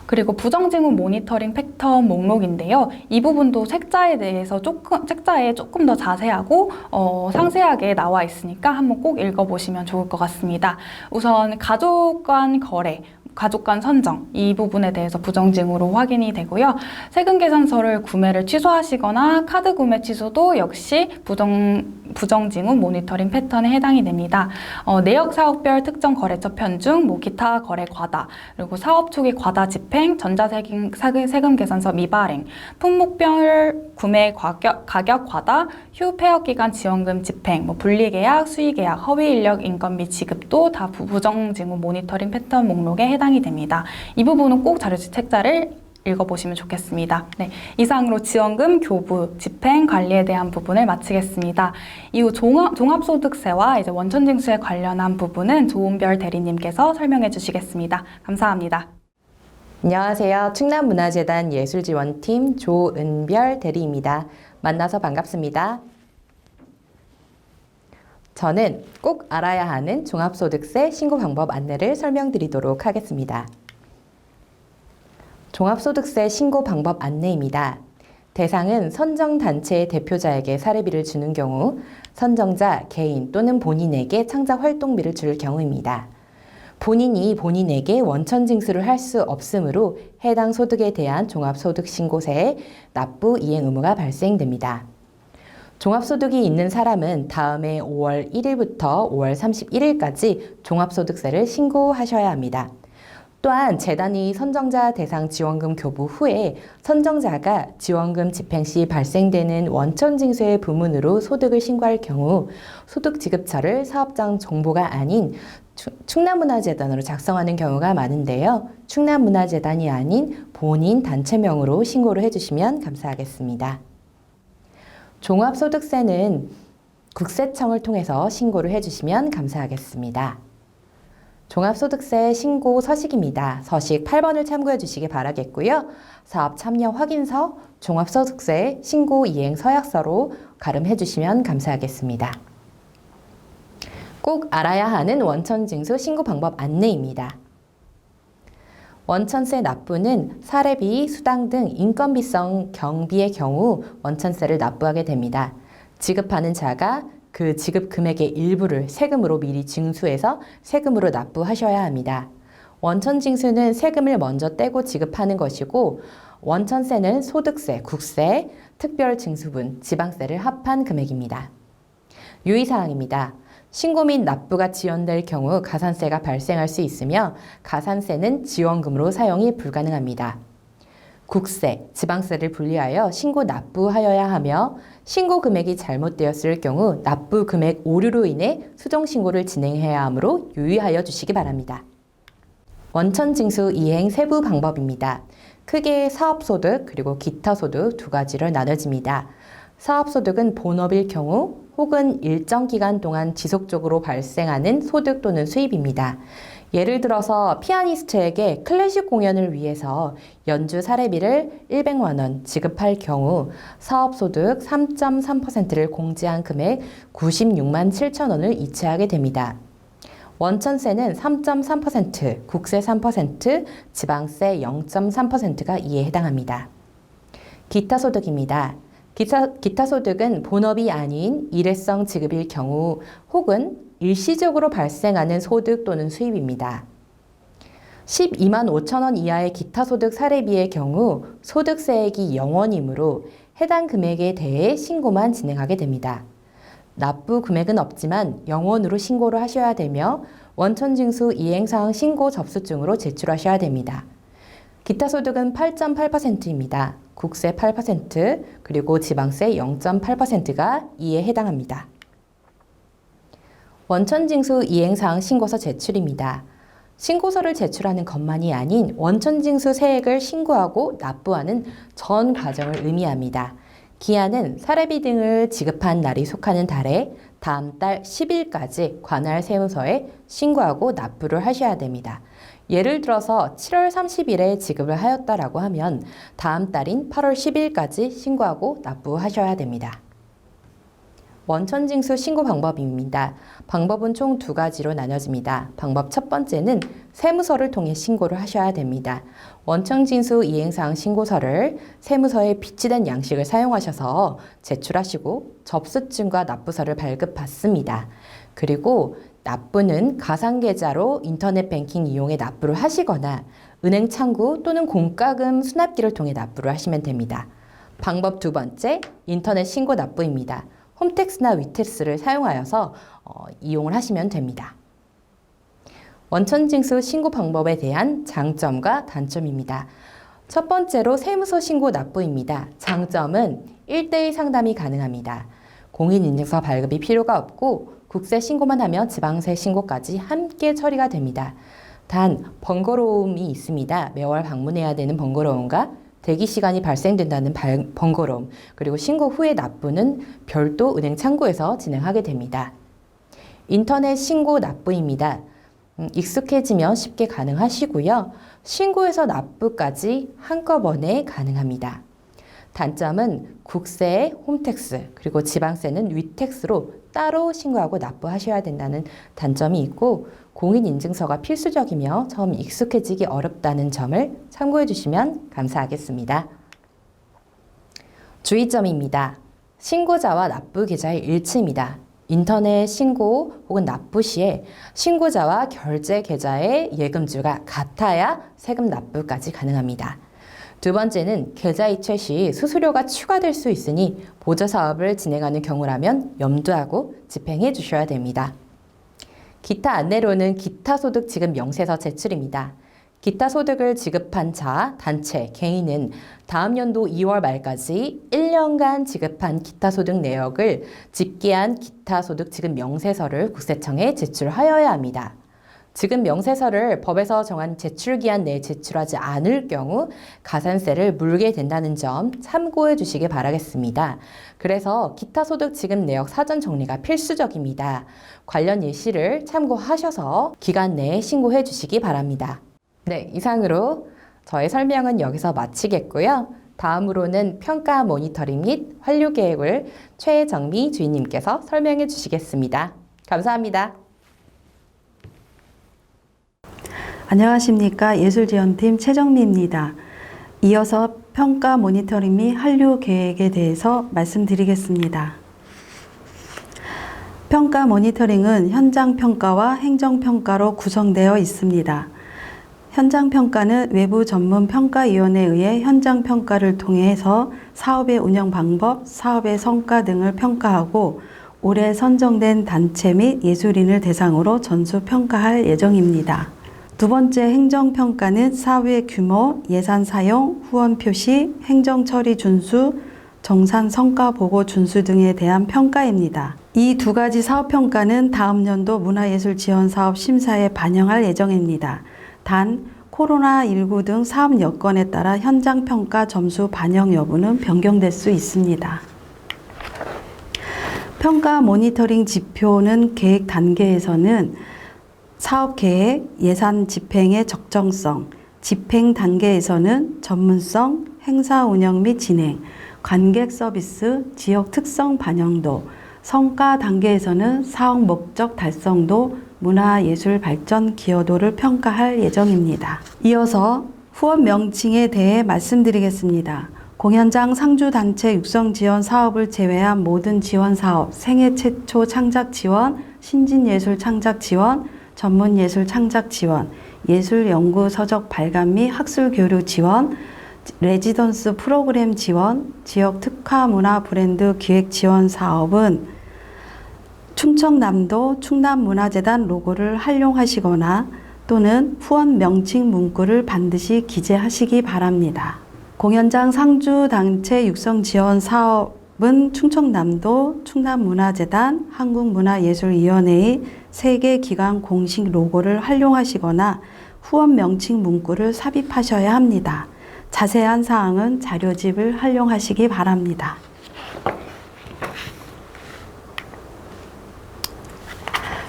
그리고 부정징후 모니터링 패턴 목록인데요. 이 부분도 책자에 대해서 책자에 조금 더 자세하고 상세하게 나와 있으니까 한번 꼭 읽어보시면 좋을 것 같습니다. 우선 가족 간 거래, 가족 간 선정 이 부분에 대해서 부정징후로 확인이 되고요. 세금 계산서를 구매를 취소하시거나 카드 구매 취소도 역시 부정징후 모니터링 패턴에 해당이 됩니다. 내역 사업별 특정 거래처 편중, 기타 거래 과다, 그리고 사업 초기 과다 집행, 전자세금 계산서 미발행, 품목별 구매 가격 과다, 휴 폐업 기간 지원금 집행, 분리계약, 수의계약, 허위 인력 인건비 지급도 다 부정징후 모니터링 패턴 목록에 해당이 됩니다. 이 부분은 꼭 자료집 책자를 읽어보시면 좋겠습니다. 네, 이상으로 지원금, 교부, 집행, 관리에 대한 부분을 마치겠습니다. 이후 종합소득세와 이제 원천징수에 관련한 부분은 조은별 대리님께서 설명해 주시겠습니다. 감사합니다. 안녕하세요. 충남문화재단 예술지원팀 조은별 대리입니다. 만나서 반갑습니다. 저는 꼭 알아야 하는 종합소득세 신고 방법 안내를 설명드리도록 하겠습니다. 종합소득세 신고 방법 안내입니다. 대상은 선정단체의 대표자에게 사례비를 주는 경우, 선정자, 개인 또는 본인에게 창작 활동비를 줄 경우입니다. 본인이 본인에게 원천징수를 할 수 없으므로 해당 소득에 대한 종합소득신고세에 납부 이행 의무가 발생됩니다. 종합소득이 있는 사람은 다음해 5월 1일부터 5월 31일까지 종합소득세를 신고하셔야 합니다. 또한 재단이 선정자 대상 지원금 교부 후에 선정자가 지원금 집행 시 발생되는 원천징수의 부문으로 소득을 신고할 경우 소득지급처를 사업장 정보가 아닌 충남문화재단으로 작성하는 경우가 많은데요. 충남문화재단이 아닌 본인 단체명으로 신고를 해주시면 감사하겠습니다. 종합소득세는 국세청을 통해서 신고를 해주시면 감사하겠습니다. 종합소득세 신고 서식입니다. 서식 8번을 참고해 주시기 바라겠고요. 사업 참여 확인서, 종합소득세 신고 이행 서약서로 가름해 주시면 감사하겠습니다. 꼭 알아야 하는 원천징수 신고 방법 안내입니다. 원천세 납부는 사례비, 수당 등 인건비성 경비의 경우 원천세를 납부하게 됩니다. 지급하는 자가 그 지급 금액의 일부를 세금으로 미리 징수해서 세금으로 납부하셔야 합니다. 원천징수는 세금을 먼저 떼고 지급하는 것이고 원천세는 소득세, 국세, 특별징수분, 지방세를 합한 금액입니다. 유의사항입니다. 신고 및 납부가 지연될 경우 가산세가 발생할 수 있으며 가산세는 지원금으로 사용이 불가능합니다. 국세, 지방세를 분리하여 신고 납부하여야 하며 신고 금액이 잘못되었을 경우 납부 금액 오류로 인해 수정 신고를 진행해야 하므로 유의하여 주시기 바랍니다. 원천징수 이행 세부 방법입니다. 크게 사업소득 그리고 기타소득 두 가지로 나눠집니다. 사업소득은 본업일 경우 혹은 일정 기간 동안 지속적으로 발생하는 소득 또는 수입입니다. 예를 들어서 피아니스트에게 클래식 공연을 위해서 연주 사례비를 100만 원 지급할 경우 사업소득 3.3%를 공제한 금액 96만 7천 원을 이체하게 됩니다. 원천세는 3.3%, 국세 3%, 지방세 0.3%가 이에 해당합니다. 기타소득입니다. 기타소득은 본업이 아닌 일회성 지급일 경우 혹은 일시적으로 발생하는 소득 또는 수입입니다. 12만 5천 원 이하의 기타소득 사례비의 경우 소득세액이 0원이므로 해당 금액에 대해 신고만 진행하게 됩니다. 납부 금액은 없지만 0원으로 신고를 하셔야 되며 원천징수 이행사항 신고 접수증으로 제출하셔야 됩니다. 기타소득은 8.8%입니다. 국세 8%, 그리고 지방세 0.8%가 이에 해당합니다. 원천징수 이행사항 신고서 제출입니다. 신고서를 제출하는 것만이 아닌 원천징수 세액을 신고하고 납부하는 전 과정을 의미합니다. 기한은 사례비 등을 지급한 날이 속하는 달에 다음 달 10일까지 관할 세무서에 신고하고 납부를 하셔야 됩니다. 예를 들어서 7월 30일에 지급을 하였다라고 하면 다음 달인 8월 10일까지 신고하고 납부하셔야 됩니다. 원천징수 신고 방법입니다. 방법은 총 두 가지로 나눠집니다. 방법 첫 번째는 세무서를 통해 신고를 하셔야 됩니다. 원천징수 이행사항 신고서를 세무서에 비치된 양식을 사용하셔서 제출하시고 접수증과 납부서를 발급받습니다. 그리고 납부는 가상계좌로 인터넷 뱅킹 이용해 납부를 하시거나 은행 창구 또는 공과금 수납기를 통해 납부를 하시면 됩니다. 방법 두 번째, 인터넷 신고 납부입니다. 홈택스나 위택스를 사용하여서 이용을 하시면 됩니다. 원천징수 신고 방법에 대한 장점과 단점입니다. 첫 번째로 세무서 신고 납부입니다. 장점은 1:1 상담이 가능합니다. 공인인증서 발급이 필요가 없고 국세 신고만 하면 지방세 신고까지 함께 처리가 됩니다. 단 번거로움이 있습니다. 매월 방문해야 되는 번거로움과 대기 시간이 발생된다는 번거로움, 그리고 신고 후에 납부는 별도 은행 창구에서 진행하게 됩니다. 인터넷 신고 납부입니다. 익숙해지면 쉽게 가능하시고요. 신고에서 납부까지 한꺼번에 가능합니다. 단점은 국세, 홈택스, 그리고 지방세는 위택스로 따로 신고하고 납부하셔야 된다는 단점이 있고 공인인증서가 필수적이며 처음 익숙해지기 어렵다는 점을 참고해 주시면 감사하겠습니다. 주의점입니다. 신고자와 납부 계좌의 일치입니다. 인터넷 신고 혹은 납부 시에 신고자와 결제 계좌의 예금주가 같아야 세금 납부까지 가능합니다. 두 번째는 계좌 이체 시 수수료가 추가될 수 있으니 보조사업을 진행하는 경우라면 염두하고 집행해 주셔야 됩니다. 기타 안내로는 기타소득 지급 명세서 제출입니다. 기타소득을 지급한 자, 단체, 개인은 다음 연도 2월 말까지 1년간 지급한 기타소득 내역을 집계한 기타소득 지급 명세서를 국세청에 제출하여야 합니다. 지급 명세서를 법에서 정한 제출기한 내에 제출하지 않을 경우 가산세를 물게 된다는 점 참고해 주시기 바라겠습니다. 그래서 기타소득 지급 내역 사전 정리가 필수적입니다. 관련 예시를 참고하셔서 기간 내에 신고해 주시기 바랍니다. 네, 이상으로 저의 설명은 여기서 마치겠고요. 다음으로는 평가 모니터링 및 환류 계획을 최정미 주인님께서 설명해 주시겠습니다. 감사합니다. 안녕하십니까. 예술지원팀 최정미입니다. 이어서 평가 모니터링 및 한류 계획에 대해서 말씀드리겠습니다. 평가 모니터링은 현장 평가와 행정 평가로 구성되어 있습니다. 현장 평가는 외부 전문 평가위원회에 의해 현장 평가를 통해서 사업의 운영 방법, 사업의 성과 등을 평가하고 올해 선정된 단체 및 예술인을 대상으로 전수 평가할 예정입니다. 두 번째 행정평가는 사업의 규모, 예산 사용, 후원 표시, 행정 처리 준수, 정산 성과 보고 준수 등에 대한 평가입니다. 이 두 가지 사업평가는 다음 연도 문화예술 지원 사업 심사에 반영할 예정입니다. 단, 코로나19 등 사업 여건에 따라 현장 평가 점수 반영 여부는 변경될 수 있습니다. 평가 모니터링 지표는 계획 단계에서는 사업 계획, 예산 집행의 적정성, 집행 단계에서는 전문성, 행사 운영 및 진행, 관객 서비스, 지역 특성 반영도, 성과 단계에서는 사업 목적 달성도, 문화예술 발전 기여도를 평가할 예정입니다. 이어서 후원 명칭에 대해 말씀드리겠습니다. 공연장 상주 단체 육성 지원 사업을 제외한 모든 지원 사업, 생애 최초 창작 지원, 신진예술 창작 지원, 전문예술 창작 지원, 예술 연구 서적 발간 및 학술 교류 지원, 레지던스 프로그램 지원, 지역 특화 문화 브랜드 기획 지원 사업은 충청남도 충남문화재단 로고를 활용하시거나 또는 후원 명칭 문구를 반드시 기재하시기 바랍니다. 공연장 상주 단체 육성 지원 사업은 충청남도 충남문화재단 한국문화예술위원회의 세계 기관 공식 로고를 활용하시거나 후원 명칭 문구를 삽입하셔야 합니다. 자세한 사항은 자료집을 활용하시기 바랍니다.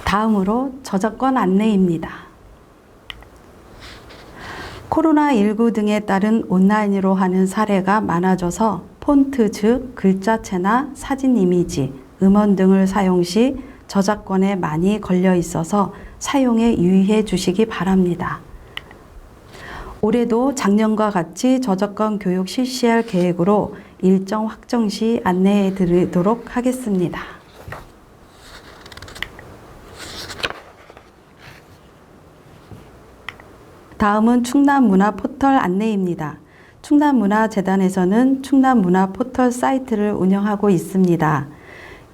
다음으로 저작권 안내입니다. 코로나19 등에 따른 온라인으로 하는 사례가 많아져서 폰트 즉 글자체나 사진 이미지, 음원 등을 사용 시 저작권에 많이 걸려 있어서 사용에 유의해 주시기 바랍니다. 올해도 작년과 같이 저작권 교육 실시할 계획으로 일정 확정 시 안내해 드리도록 하겠습니다. 다음은 충남문화 포털 안내입니다. 충남문화재단에서는 충남문화 포털 사이트를 운영하고 있습니다.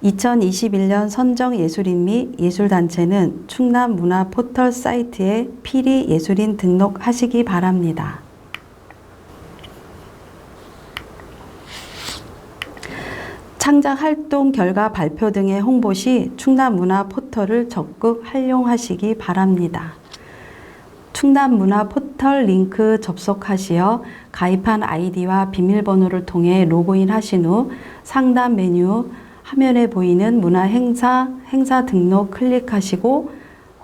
2021년 선정 예술인 및 예술단체는 충남문화 포털 사이트에 필히 예술인 등록하시기 바랍니다. 창작 활동 결과 발표 등의 홍보 시 충남문화 포털을 적극 활용하시기 바랍니다. 충남문화 포털 링크 접속하시어 가입한 아이디와 비밀번호를 통해 로그인 하신 후 상단 메뉴 화면에 보이는 문화행사, 행사 등록 클릭하시고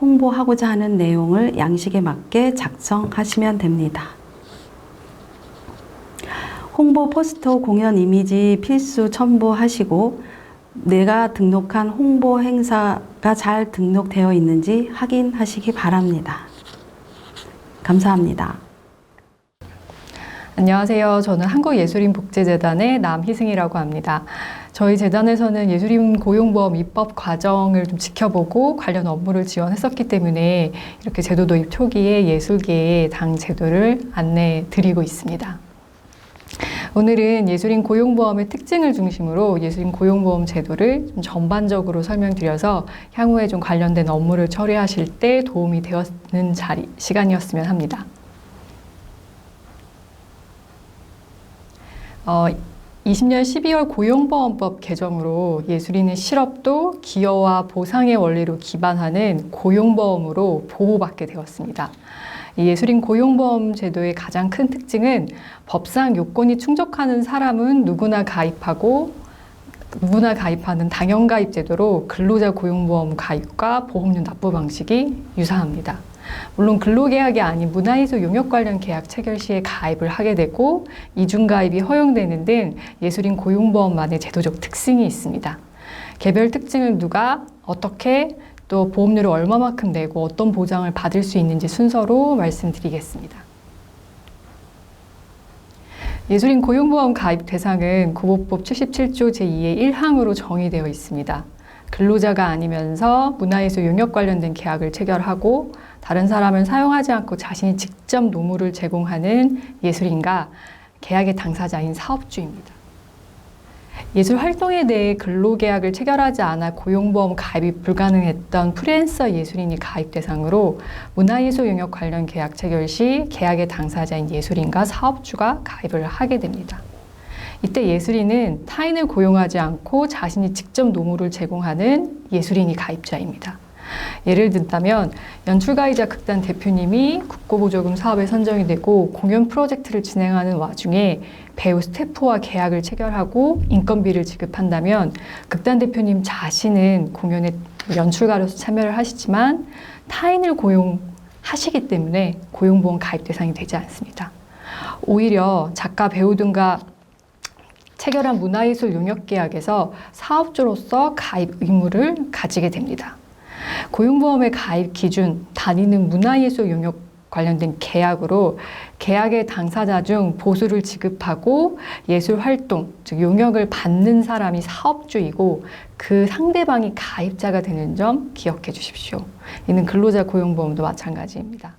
홍보하고자 하는 내용을 양식에 맞게 작성하시면 됩니다. 홍보 포스터 공연 이미지 필수 첨부하시고 내가 등록한 홍보 행사가 잘 등록되어 있는지 확인하시기 바랍니다. 감사합니다. 안녕하세요. 저는 한국예술인복지재단의 남희승이라고 합니다. 저희 재단에서는 예술인 고용보험 입법 과정을 좀 지켜보고 관련 업무를 지원했었기 때문에 이렇게 제도 도입 초기에 예술계의 당 제도를 안내해 드리고 있습니다. 오늘은 예술인 고용보험의 특징을 중심으로 예술인 고용보험 제도를 좀 전반적으로 설명드려서 향후에 좀 관련된 업무를 처리하실 때 도움이 되었는 시간이었으면 합니다. 20년 12월 고용보험법 개정으로 예술인의 실업도 기여와 보상의 원리로 기반하는 고용보험으로 보호받게 되었습니다. 예술인 고용보험 제도의 가장 큰 특징은 법상 요건이 충족하는 사람은 누구나 가입하는 당연가입 제도로 근로자 고용보험 가입과 보험료 납부 방식이 유사합니다. 물론 근로계약이 아닌 문화예술 용역 관련 계약 체결 시에 가입을 하게 되고 이중가입이 허용되는 등 예술인 고용보험만의 제도적 특징이 있습니다. 개별 특징을 누가 어떻게 또 보험료를 얼마만큼 내고 어떤 보장을 받을 수 있는지 순서로 말씀드리겠습니다. 예술인 고용보험 가입 대상은 고보법 77조 제2의 1항으로 정의되어 있습니다. 근로자가 아니면서 문화예술 용역 관련된 계약을 체결하고 다른 사람을 사용하지 않고 자신이 직접 노무를 제공하는 예술인과 계약의 당사자인 사업주입니다. 예술 활동에 대해 근로계약을 체결하지 않아 고용보험 가입이 불가능했던 프리랜서 예술인이 가입 대상으로 문화예술 용역 관련 계약 체결 시 계약의 당사자인 예술인과 사업주가 가입을 하게 됩니다. 이때 예술인은 타인을 고용하지 않고 자신이 직접 노무를 제공하는 예술인이 가입자입니다. 예를 든다면 연출가이자 극단 대표님이 국고보조금 사업에 선정이 되고 공연 프로젝트를 진행하는 와중에 배우 스태프와 계약을 체결하고 인건비를 지급한다면 극단 대표님 자신은 공연에 연출가로서 참여를 하시지만 타인을 고용하시기 때문에 고용보험 가입 대상이 되지 않습니다. 오히려 작가, 배우 등과 체결한 문화예술 용역 계약에서 사업주로서 가입 의무를 가지게 됩니다. 고용보험의 가입 기준, 단위는 문화예술 용역 관련된 계약으로 계약의 당사자 중 보수를 지급하고 예술 활동, 즉 용역을 받는 사람이 사업주이고 그 상대방이 가입자가 되는 점 기억해 주십시오. 이는 근로자 고용보험도 마찬가지입니다.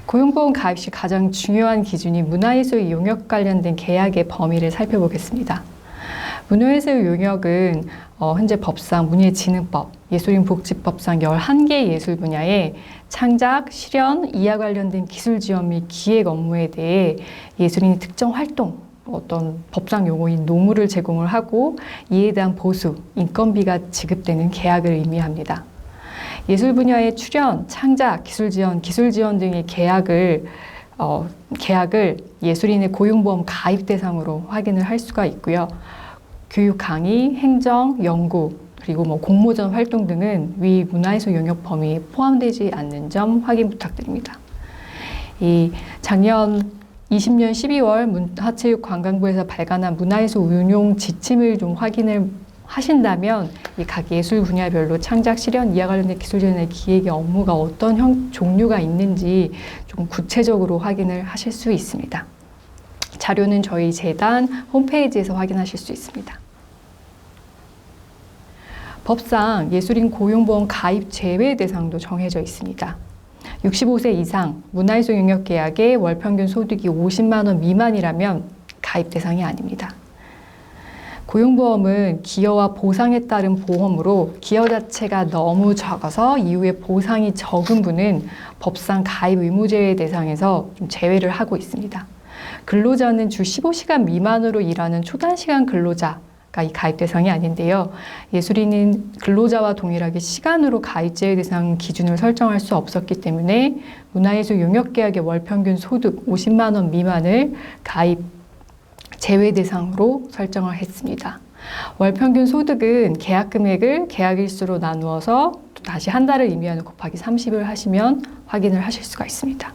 고용보험 가입 시 가장 중요한 기준이 문화예술 용역 관련된 계약의 범위를 살펴보겠습니다. 문화예술 용역은 현재 법상 문예진흥법, 예술인복지법상 11개 예술 분야에 창작, 실현, 이와 관련된 기술 지원 및 기획 업무에 대해 예술인이 특정 활동, 어떤 법상 용어인 노무를 제공을 하고 이에 대한 보수, 인건비가 지급되는 계약을 의미합니다. 예술 분야의 출연, 창작, 기술 지원 등의 계약을 예술인의 고용보험 가입 대상으로 확인을 할 수가 있고요. 교육 강의, 행정, 연구, 그리고 공모전 활동 등은 위 문화예술 용역 범위에 포함되지 않는 점 확인 부탁드립니다. 작년 20년 12월 문화체육관광부에서 발간한 문화예술 운용 지침을 좀 확인을 하신다면 각 예술 분야별로 창작, 실현, 이와 관련된 기술 지원의 기획의 업무가 어떤 종류가 있는지 좀 구체적으로 확인을 하실 수 있습니다. 자료는 저희 재단 홈페이지에서 확인하실 수 있습니다. 법상 예술인 고용보험 가입 제외 대상도 정해져 있습니다. 65세 이상 문화예술 용역 계약의 월 평균 소득이 50만 원 미만이라면 가입 대상이 아닙니다. 고용보험은 기여와 보상에 따른 보험으로 기여 자체가 너무 적어서 이후에 보상이 적은 분은 법상 가입 의무 제외 대상에서 좀 제외를 하고 있습니다. 근로자는 주 15시간 미만으로 일하는 초단시간 근로자가 이 가입 대상이 아닌데요. 예술인은 근로자와 동일하게 시간으로 가입 제외 대상 기준을 설정할 수 없었기 때문에 문화예술 용역계약의 월 평균 소득 50만 원 미만을 가입 제외 대상으로 설정을 했습니다. 월 평균 소득은 계약 금액을 계약 일수로 나누어서 또 다시 한 달을 의미하는 곱하기 30을 하시면 확인을 하실 수가 있습니다.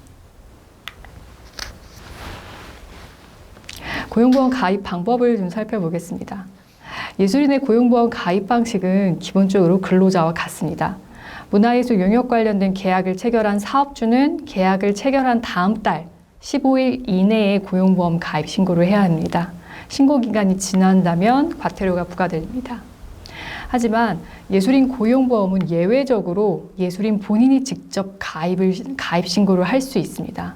고용보험 가입 방법을 좀 살펴보겠습니다. 예술인의 고용보험 가입 방식은 기본적으로 근로자와 같습니다. 문화예술 용역 관련된 계약을 체결한 사업주는 계약을 체결한 다음 달 15일 이내에 고용보험 가입 신고를 해야 합니다. 신고 기간이 지난다면 과태료가 부과됩니다. 하지만 예술인 고용보험은 예외적으로 예술인 본인이 직접 가입 신고를 할 수 있습니다.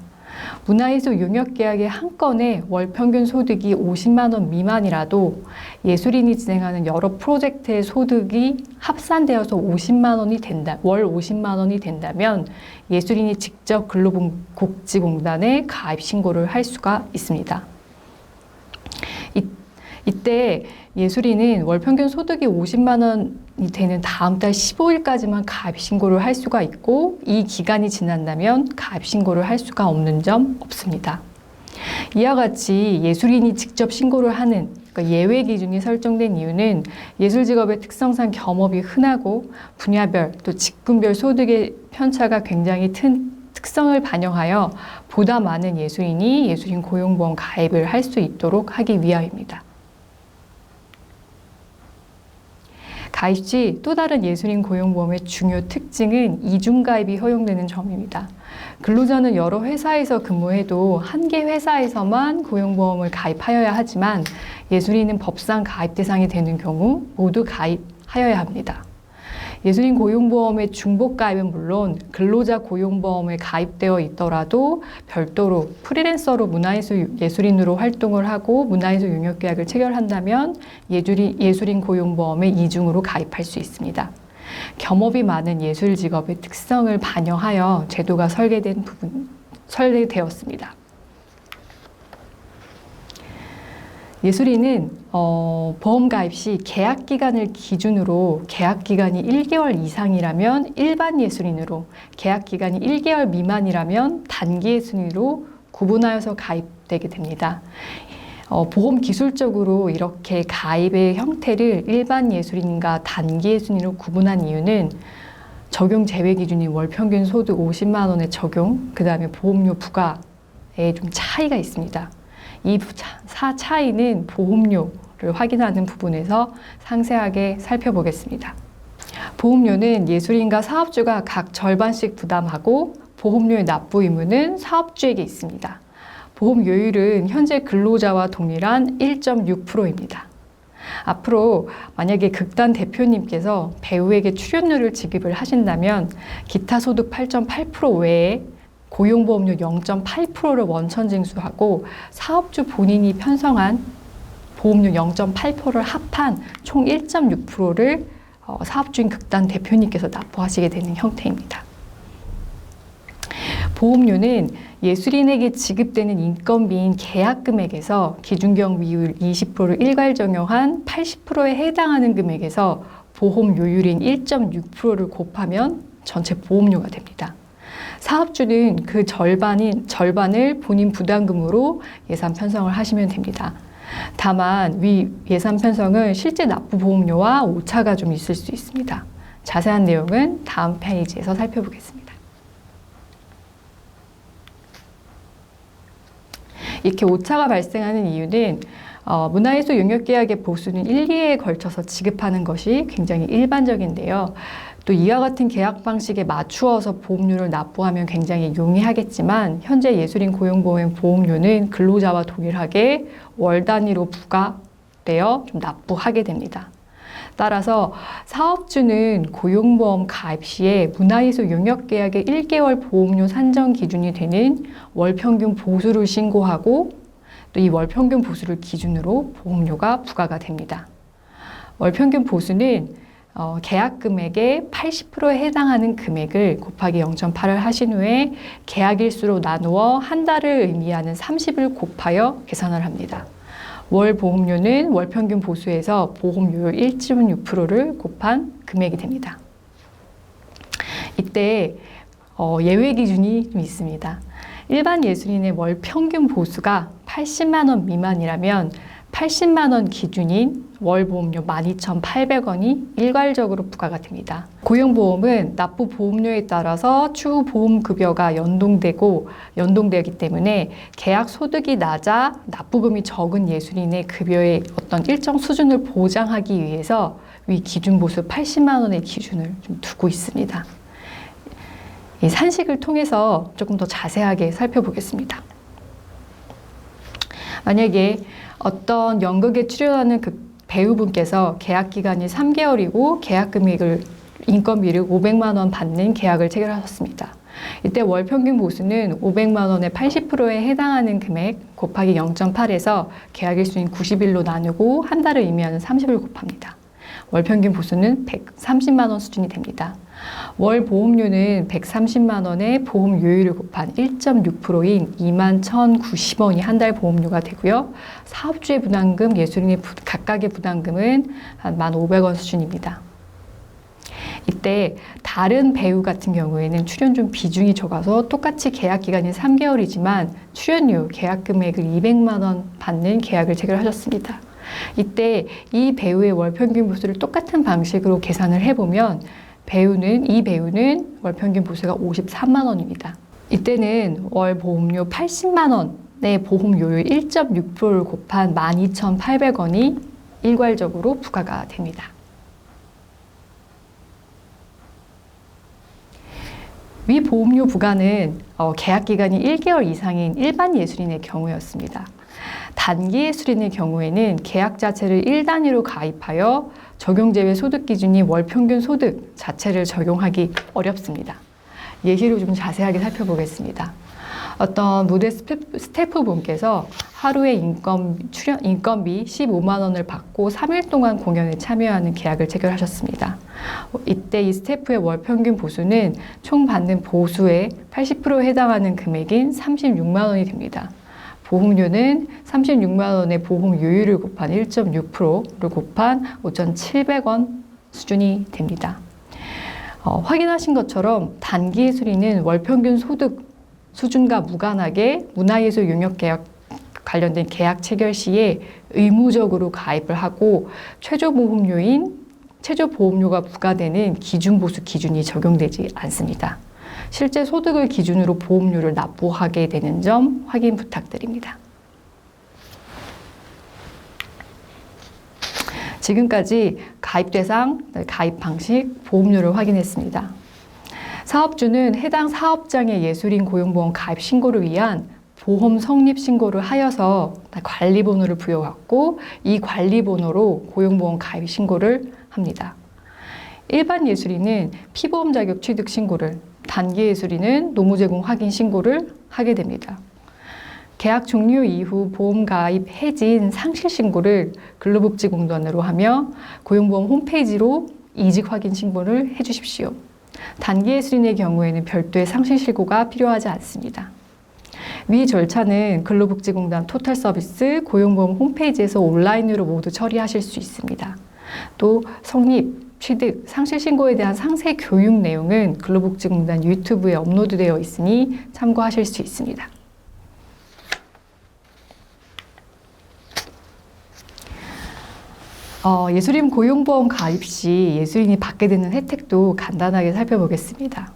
문화예술 용역 계약의 한 건에 월 평균 소득이 50만 원 미만이라도 예술인이 진행하는 여러 프로젝트의 소득이 합산되어서 50만 원이 월 50만 원이 된다면 예술인이 직접 근로복지공단에 가입 신고를 할 수가 있습니다. 이때 예술인은 월 평균 소득이 50만 원이 되는 다음 달 15일까지만 가입 신고를 할 수가 있고 이 기간이 지난다면 가입 신고를 할 수가 없는 점 없습니다. 이와 같이 예술인이 직접 신고를 하는 예외 기준이 설정된 이유는 예술 직업의 특성상 겸업이 흔하고 분야별 또 직군별 소득의 편차가 굉장히 특성을 반영하여 보다 많은 예술인이 예술인 고용보험 가입을 할 수 있도록 하기 위함입니다. 가입 시 또 다른 예술인 고용보험의 중요 특징은 이중가입이 허용되는 점입니다. 근로자는 여러 회사에서 근무해도 한 개 회사에서만 고용보험을 가입하여야 하지만 예술인은 법상 가입 대상이 되는 경우 모두 가입하여야 합니다. 예술인 고용보험의 중복 가입은 물론 근로자 고용보험에 가입되어 있더라도 별도로 프리랜서로 예술인으로 활동을 하고 문화예술 용역계약을 체결한다면 예술인 고용보험에 이중으로 가입할 수 있습니다. 겸업이 많은 예술 직업의 특성을 반영하여 제도가 설계되었습니다. 예술인은 보험 가입 시 계약 기간을 기준으로 계약 기간이 1개월 이상이라면 일반 예술인으로, 계약 기간이 1개월 미만이라면 단기 예술인으로 구분하여서 가입되게 됩니다. 보험 기술적으로 이렇게 가입의 형태를 일반 예술인과 단기 예술인으로 구분한 이유는 적용 제외 기준인 월 평균 소득 50만 원의 적용, 그 다음에 보험료 부과에 좀 차이가 있습니다. 이 차이는 보험료를 확인하는 부분에서 상세하게 살펴보겠습니다. 보험료는 예술인과 사업주가 각 절반씩 부담하고 보험료의 납부 의무는 사업주에게 있습니다. 보험료율은 현재 근로자와 동일한 1.6%입니다. 앞으로 만약에 극단 대표님께서 배우에게 출연료를 지급을 하신다면 기타 소득 8.8% 외에 고용보험료 0.8%를 원천 징수하고 사업주 본인이 편성한 보험료 0.8%를 합한 총 1.6%를 사업주인 극단 대표님께서 납부하시게 되는 형태입니다. 보험료는 예술인에게 지급되는 인건비인 계약 금액에서 기준경비율 20%를 일괄 적용한 80%에 해당하는 금액에서 보험료율인 1.6%를 곱하면 전체 보험료가 됩니다. 사업주는 그 절반을 본인 부담금으로 예산 편성을 하시면 됩니다. 다만 위 예산 편성은 실제 납부 보험료와 오차가 좀 있을 수 있습니다. 자세한 내용은 다음 페이지에서 살펴보겠습니다. 이렇게 오차가 발생하는 이유는 문화예술 용역계약의 보수는 1, 2회에 걸쳐서 지급하는 것이 굉장히 일반적인데요. 또 이와 같은 계약 방식에 맞추어서 보험료를 납부하면 굉장히 용이하겠지만 현재 예술인 고용보험 보험료는 근로자와 동일하게 월 단위로 부과되어 좀 납부하게 됩니다. 따라서 사업주는 고용보험 가입 시에 문화예술 용역계약의 1개월 보험료 산정 기준이 되는 월평균 보수를 신고하고 또 이 월평균 보수를 기준으로 보험료가 부과가 됩니다. 월평균 보수는 계약 금액의 80%에 해당하는 금액을 곱하기 0.8을 하신 후에 계약일수로 나누어 한 달을 의미하는 30을 곱하여 계산을 합니다. 월 보험료는 월평균 보수에서 보험료율 1.6%를 곱한 금액이 됩니다. 이때 예외 기준이 좀 있습니다. 일반 예술인의 월 평균 보수가 80만 원 미만이라면 80만 원 기준인 월 보험료 12,800원이 일괄적으로 부과가 됩니다. 고용보험은 납부 보험료에 따라서 추후 보험급여가 연동되기 때문에 계약 소득이 낮아 납부금이 적은 예술인의 급여의 어떤 일정 수준을 보장하기 위해서 위 기준 보수 80만 원의 기준을 좀 두고 있습니다. 이 산식을 통해서 조금 더 자세하게 살펴보겠습니다. 만약에 어떤 연극에 출연하는 그 배우분께서 계약 기간이 3개월이고 계약 금액을 인건비를 500만 원 받는 계약을 체결하셨습니다. 이때 월 평균 보수는 500만 원의 80%에 해당하는 금액 곱하기 0.8에서 계약일수인 90일로 나누고 한 달을 의미하는 30을 곱합니다. 월 평균 보수는 130만 원 수준이 됩니다. 월 보험료는 130만 원의 보험료율을 곱한 1.6%인 21,090원이 한 달 보험료가 되고요. 사업주의 부담금, 예술인의 각각의 부담금은 한 1,500원 수준입니다. 이때 다른 배우 같은 경우에는 출연료 비중이 적어서 똑같이 계약 기간이 3개월이지만 출연료, 계약 금액을 200만 원 받는 계약을 체결하셨습니다. 이때 이 배우의 월 평균 보수를 똑같은 방식으로 계산을 해보면 이 배우는 월 평균 보수가 53만 원입니다. 이때는 월 보험료 80만 원의 보험료율 1.6%를 곱한 12,800원이 일괄적으로 부과가 됩니다. 위 보험료 부과는 계약 기간이 1개월 이상인 일반 예술인의 경우였습니다. 단기 예술인의 경우에는 계약 자체를 1단위로 가입하여 적용제외 소득 기준이 월 평균 소득 자체를 적용하기 어렵습니다. 예시로 좀 자세하게 살펴보겠습니다. 어떤 무대 스태프분께서 하루에 인건비 15만 원을 받고 3일 동안 공연에 참여하는 계약을 체결하셨습니다. 이때 이 스태프의 월 평균 보수는 총 받는 보수의 80%에 해당하는 금액인 36만 원이 됩니다. 보험료는 36만 원의 보험료율을 곱한 1.6%를 곱한 5,700원 수준이 됩니다. 확인하신 것처럼 단기 예술인은 월 평균 소득 수준과 무관하게 문화예술 용역 계약 관련된 계약 체결 시에 의무적으로 가입을 하고 최저 보험료가 부과되는 기준보수 기준이 적용되지 않습니다. 실제 소득을 기준으로 보험료를 납부하게 되는 점 확인 부탁드립니다. 지금까지 가입 대상, 가입 방식, 보험료를 확인했습니다. 사업주는 해당 사업장의 예술인 고용보험 가입 신고를 위한 보험 성립 신고를 하여서 관리번호를 부여받고 이 관리번호로 고용보험 가입 신고를 합니다. 일반 예술인은 피보험 자격 취득 신고를, 단기 예술인은 노무 제공 확인 신고를 하게 됩니다. 계약 종료 이후 보험 가입 해지인 상실 신고를 근로복지공단으로 하며 고용보험 홈페이지로 이직 확인 신고를 해주십시오. 단기 예술인의 경우에는 별도의 상실 신고가 필요하지 않습니다. 위 절차는 근로복지공단 토탈 서비스 고용보험 홈페이지에서 온라인으로 모두 처리하실 수 있습니다. 또 성립, 취득, 상실 신고에 대한 상세 교육 내용은 근로복지공단 유튜브에 업로드되어 있으니 참고하실 수 있습니다. 예술인 고용보험 가입 시 예술인이 받게 되는 혜택도 간단하게 살펴보겠습니다.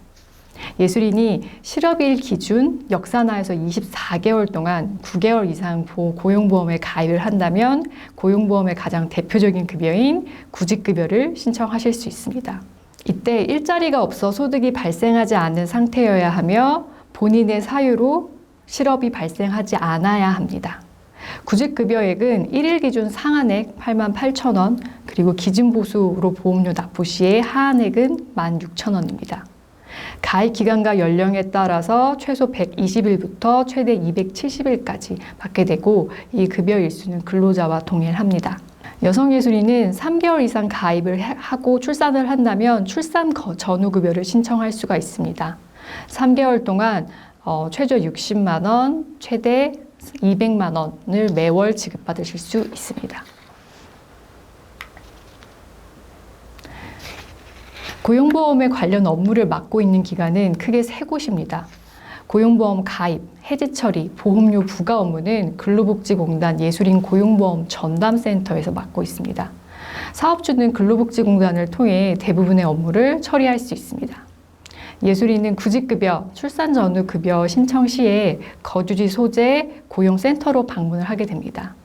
예술인이 실업일 기준 역사나에서 24개월 동안 9개월 이상 고용보험에 가입을 한다면 고용보험의 가장 대표적인 급여인 구직급여를 신청하실 수 있습니다. 이때 일자리가 없어 소득이 발생하지 않는 상태여야 하며 본인의 사유로 실업이 발생하지 않아야 합니다. 구직급여액은 1일 기준 상한액 88,000원, 그리고 기준보수로 보험료 납부 시에 하한액은 16,000원입니다. 가입 기간과 연령에 따라서 최소 120일부터 최대 270일까지 받게 되고 이 급여 일수는 근로자와 동일합니다. 여성 예술인은 3개월 이상 가입을 하고 출산을 한다면 출산 전후 급여를 신청할 수가 있습니다. 3개월 동안 최저 60만 원, 최대 200만 원을 매월 지급받으실 수 있습니다. 고용보험에 관련 업무를 맡고 있는 기관은 크게 3곳입니다. 고용보험 가입, 해지 처리, 보험료 부과 업무는 근로복지공단 예술인 고용보험 전담센터에서 맡고 있습니다. 사업주는 근로복지공단을 통해 대부분의 업무를 처리할 수 있습니다. 예술인은 구직급여, 출산 전후 급여 신청 시에 거주지 소재 고용센터로 방문을 하게 됩니다.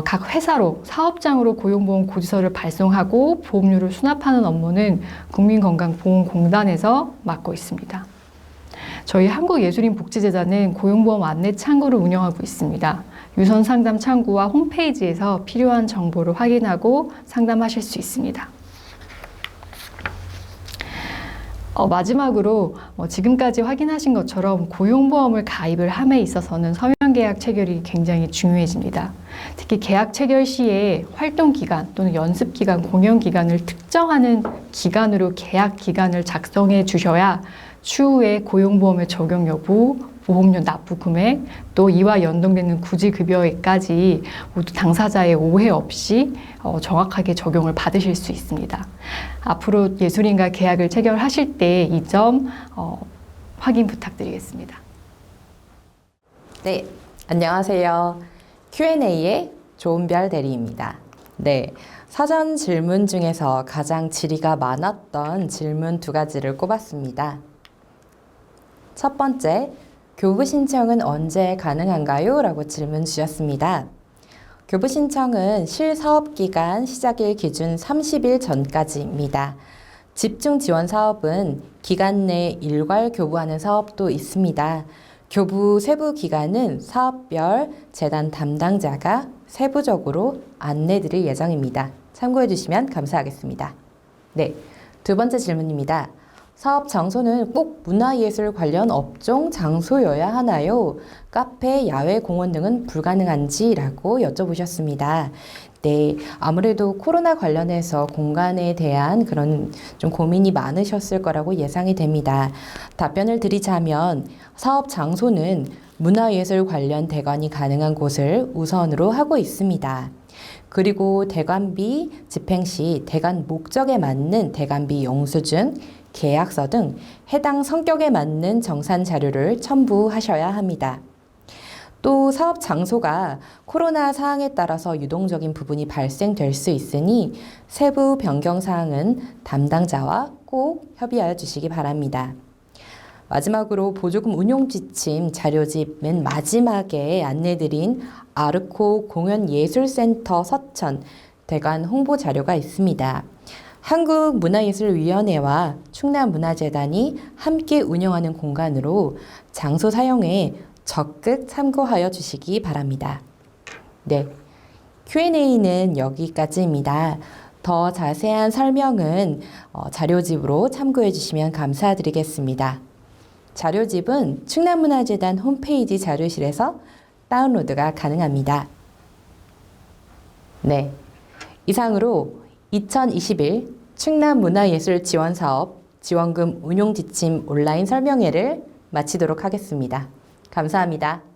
각 회사로 사업장으로 고용보험 고지서를 발송하고 보험료를 수납하는 업무는 국민건강보험공단에서 맡고 있습니다. 저희 한국예술인복지재단은 고용보험 안내 창구를 운영하고 있습니다. 유선 상담 창구와 홈페이지에서 필요한 정보를 확인하고 상담하실 수 있습니다. 마지막으로 지금까지 확인하신 것처럼 고용보험을 가입을 함에 있어서는 서면계약 체결이 굉장히 중요해집니다. 특히 계약 체결 시에 활동기간 또는 연습기간, 공연기간을 특정하는 기간으로 계약 기간을 작성해 주셔야 추후에 고용보험의 적용 여부, 보험료 납부 금액, 또 이와 연동되는 구직급여액까지 모두 당사자의 오해 없이 정확하게 적용을 받으실 수 있습니다. 앞으로 예술인과 계약을 체결하실 때 이 점 확인 부탁드리겠습니다. 네, 안녕하세요. Q&A의 조은별 대리입니다. 네, 사전 질문 중에서 가장 질의가 많았던 질문 2가지를 꼽았습니다. 첫 번째, 교부 신청은 언제 가능한가요? 라고 질문 주셨습니다. 교부 신청은 실사업기간 시작일 기준 30일 전까지입니다. 집중 지원 사업은 기간 내 일괄 교부하는 사업도 있습니다. 교부 세부 기간은 사업별 재단 담당자가 세부적으로 안내드릴 예정입니다. 참고해 주시면 감사하겠습니다. 네, 두 번째 질문입니다. 사업 장소는 꼭 문화예술 관련 업종 장소여야 하나요? 카페, 야외 공원 등은 불가능한지? 라고 여쭤보셨습니다. 네, 아무래도 코로나 관련해서 공간에 대한 그런 좀 고민이 많으셨을 거라고 예상이 됩니다. 답변을 드리자면 사업 장소는 문화예술 관련 대관이 가능한 곳을 우선으로 하고 있습니다. 그리고 대관비 집행 시 대관 목적에 맞는 대관비 영수증, 계약서 등 해당 성격에 맞는 정산 자료를 첨부하셔야 합니다. 또 사업 장소가 코로나 사항에 따라서 유동적인 부분이 발생될 수 있으니 세부 변경 사항은 담당자와 꼭 협의하여 주시기 바랍니다. 마지막으로 보조금 운용 지침 자료집 맨 마지막에 안내드린 아르코 공연예술센터 서천 대관 홍보 자료가 있습니다. 한국문화예술위원회와 충남문화재단이 함께 운영하는 공간으로 장소 사용에 적극 참고하여 주시기 바랍니다. 네, Q&A는 여기까지입니다. 더 자세한 설명은 자료집으로 참고해 주시면 감사드리겠습니다. 자료집은 충남문화재단 홈페이지 자료실에서 다운로드가 가능합니다. 네, 이상으로 2021 충남문화예술지원사업 지원금 운용지침 온라인 설명회를 마치도록 하겠습니다. 감사합니다.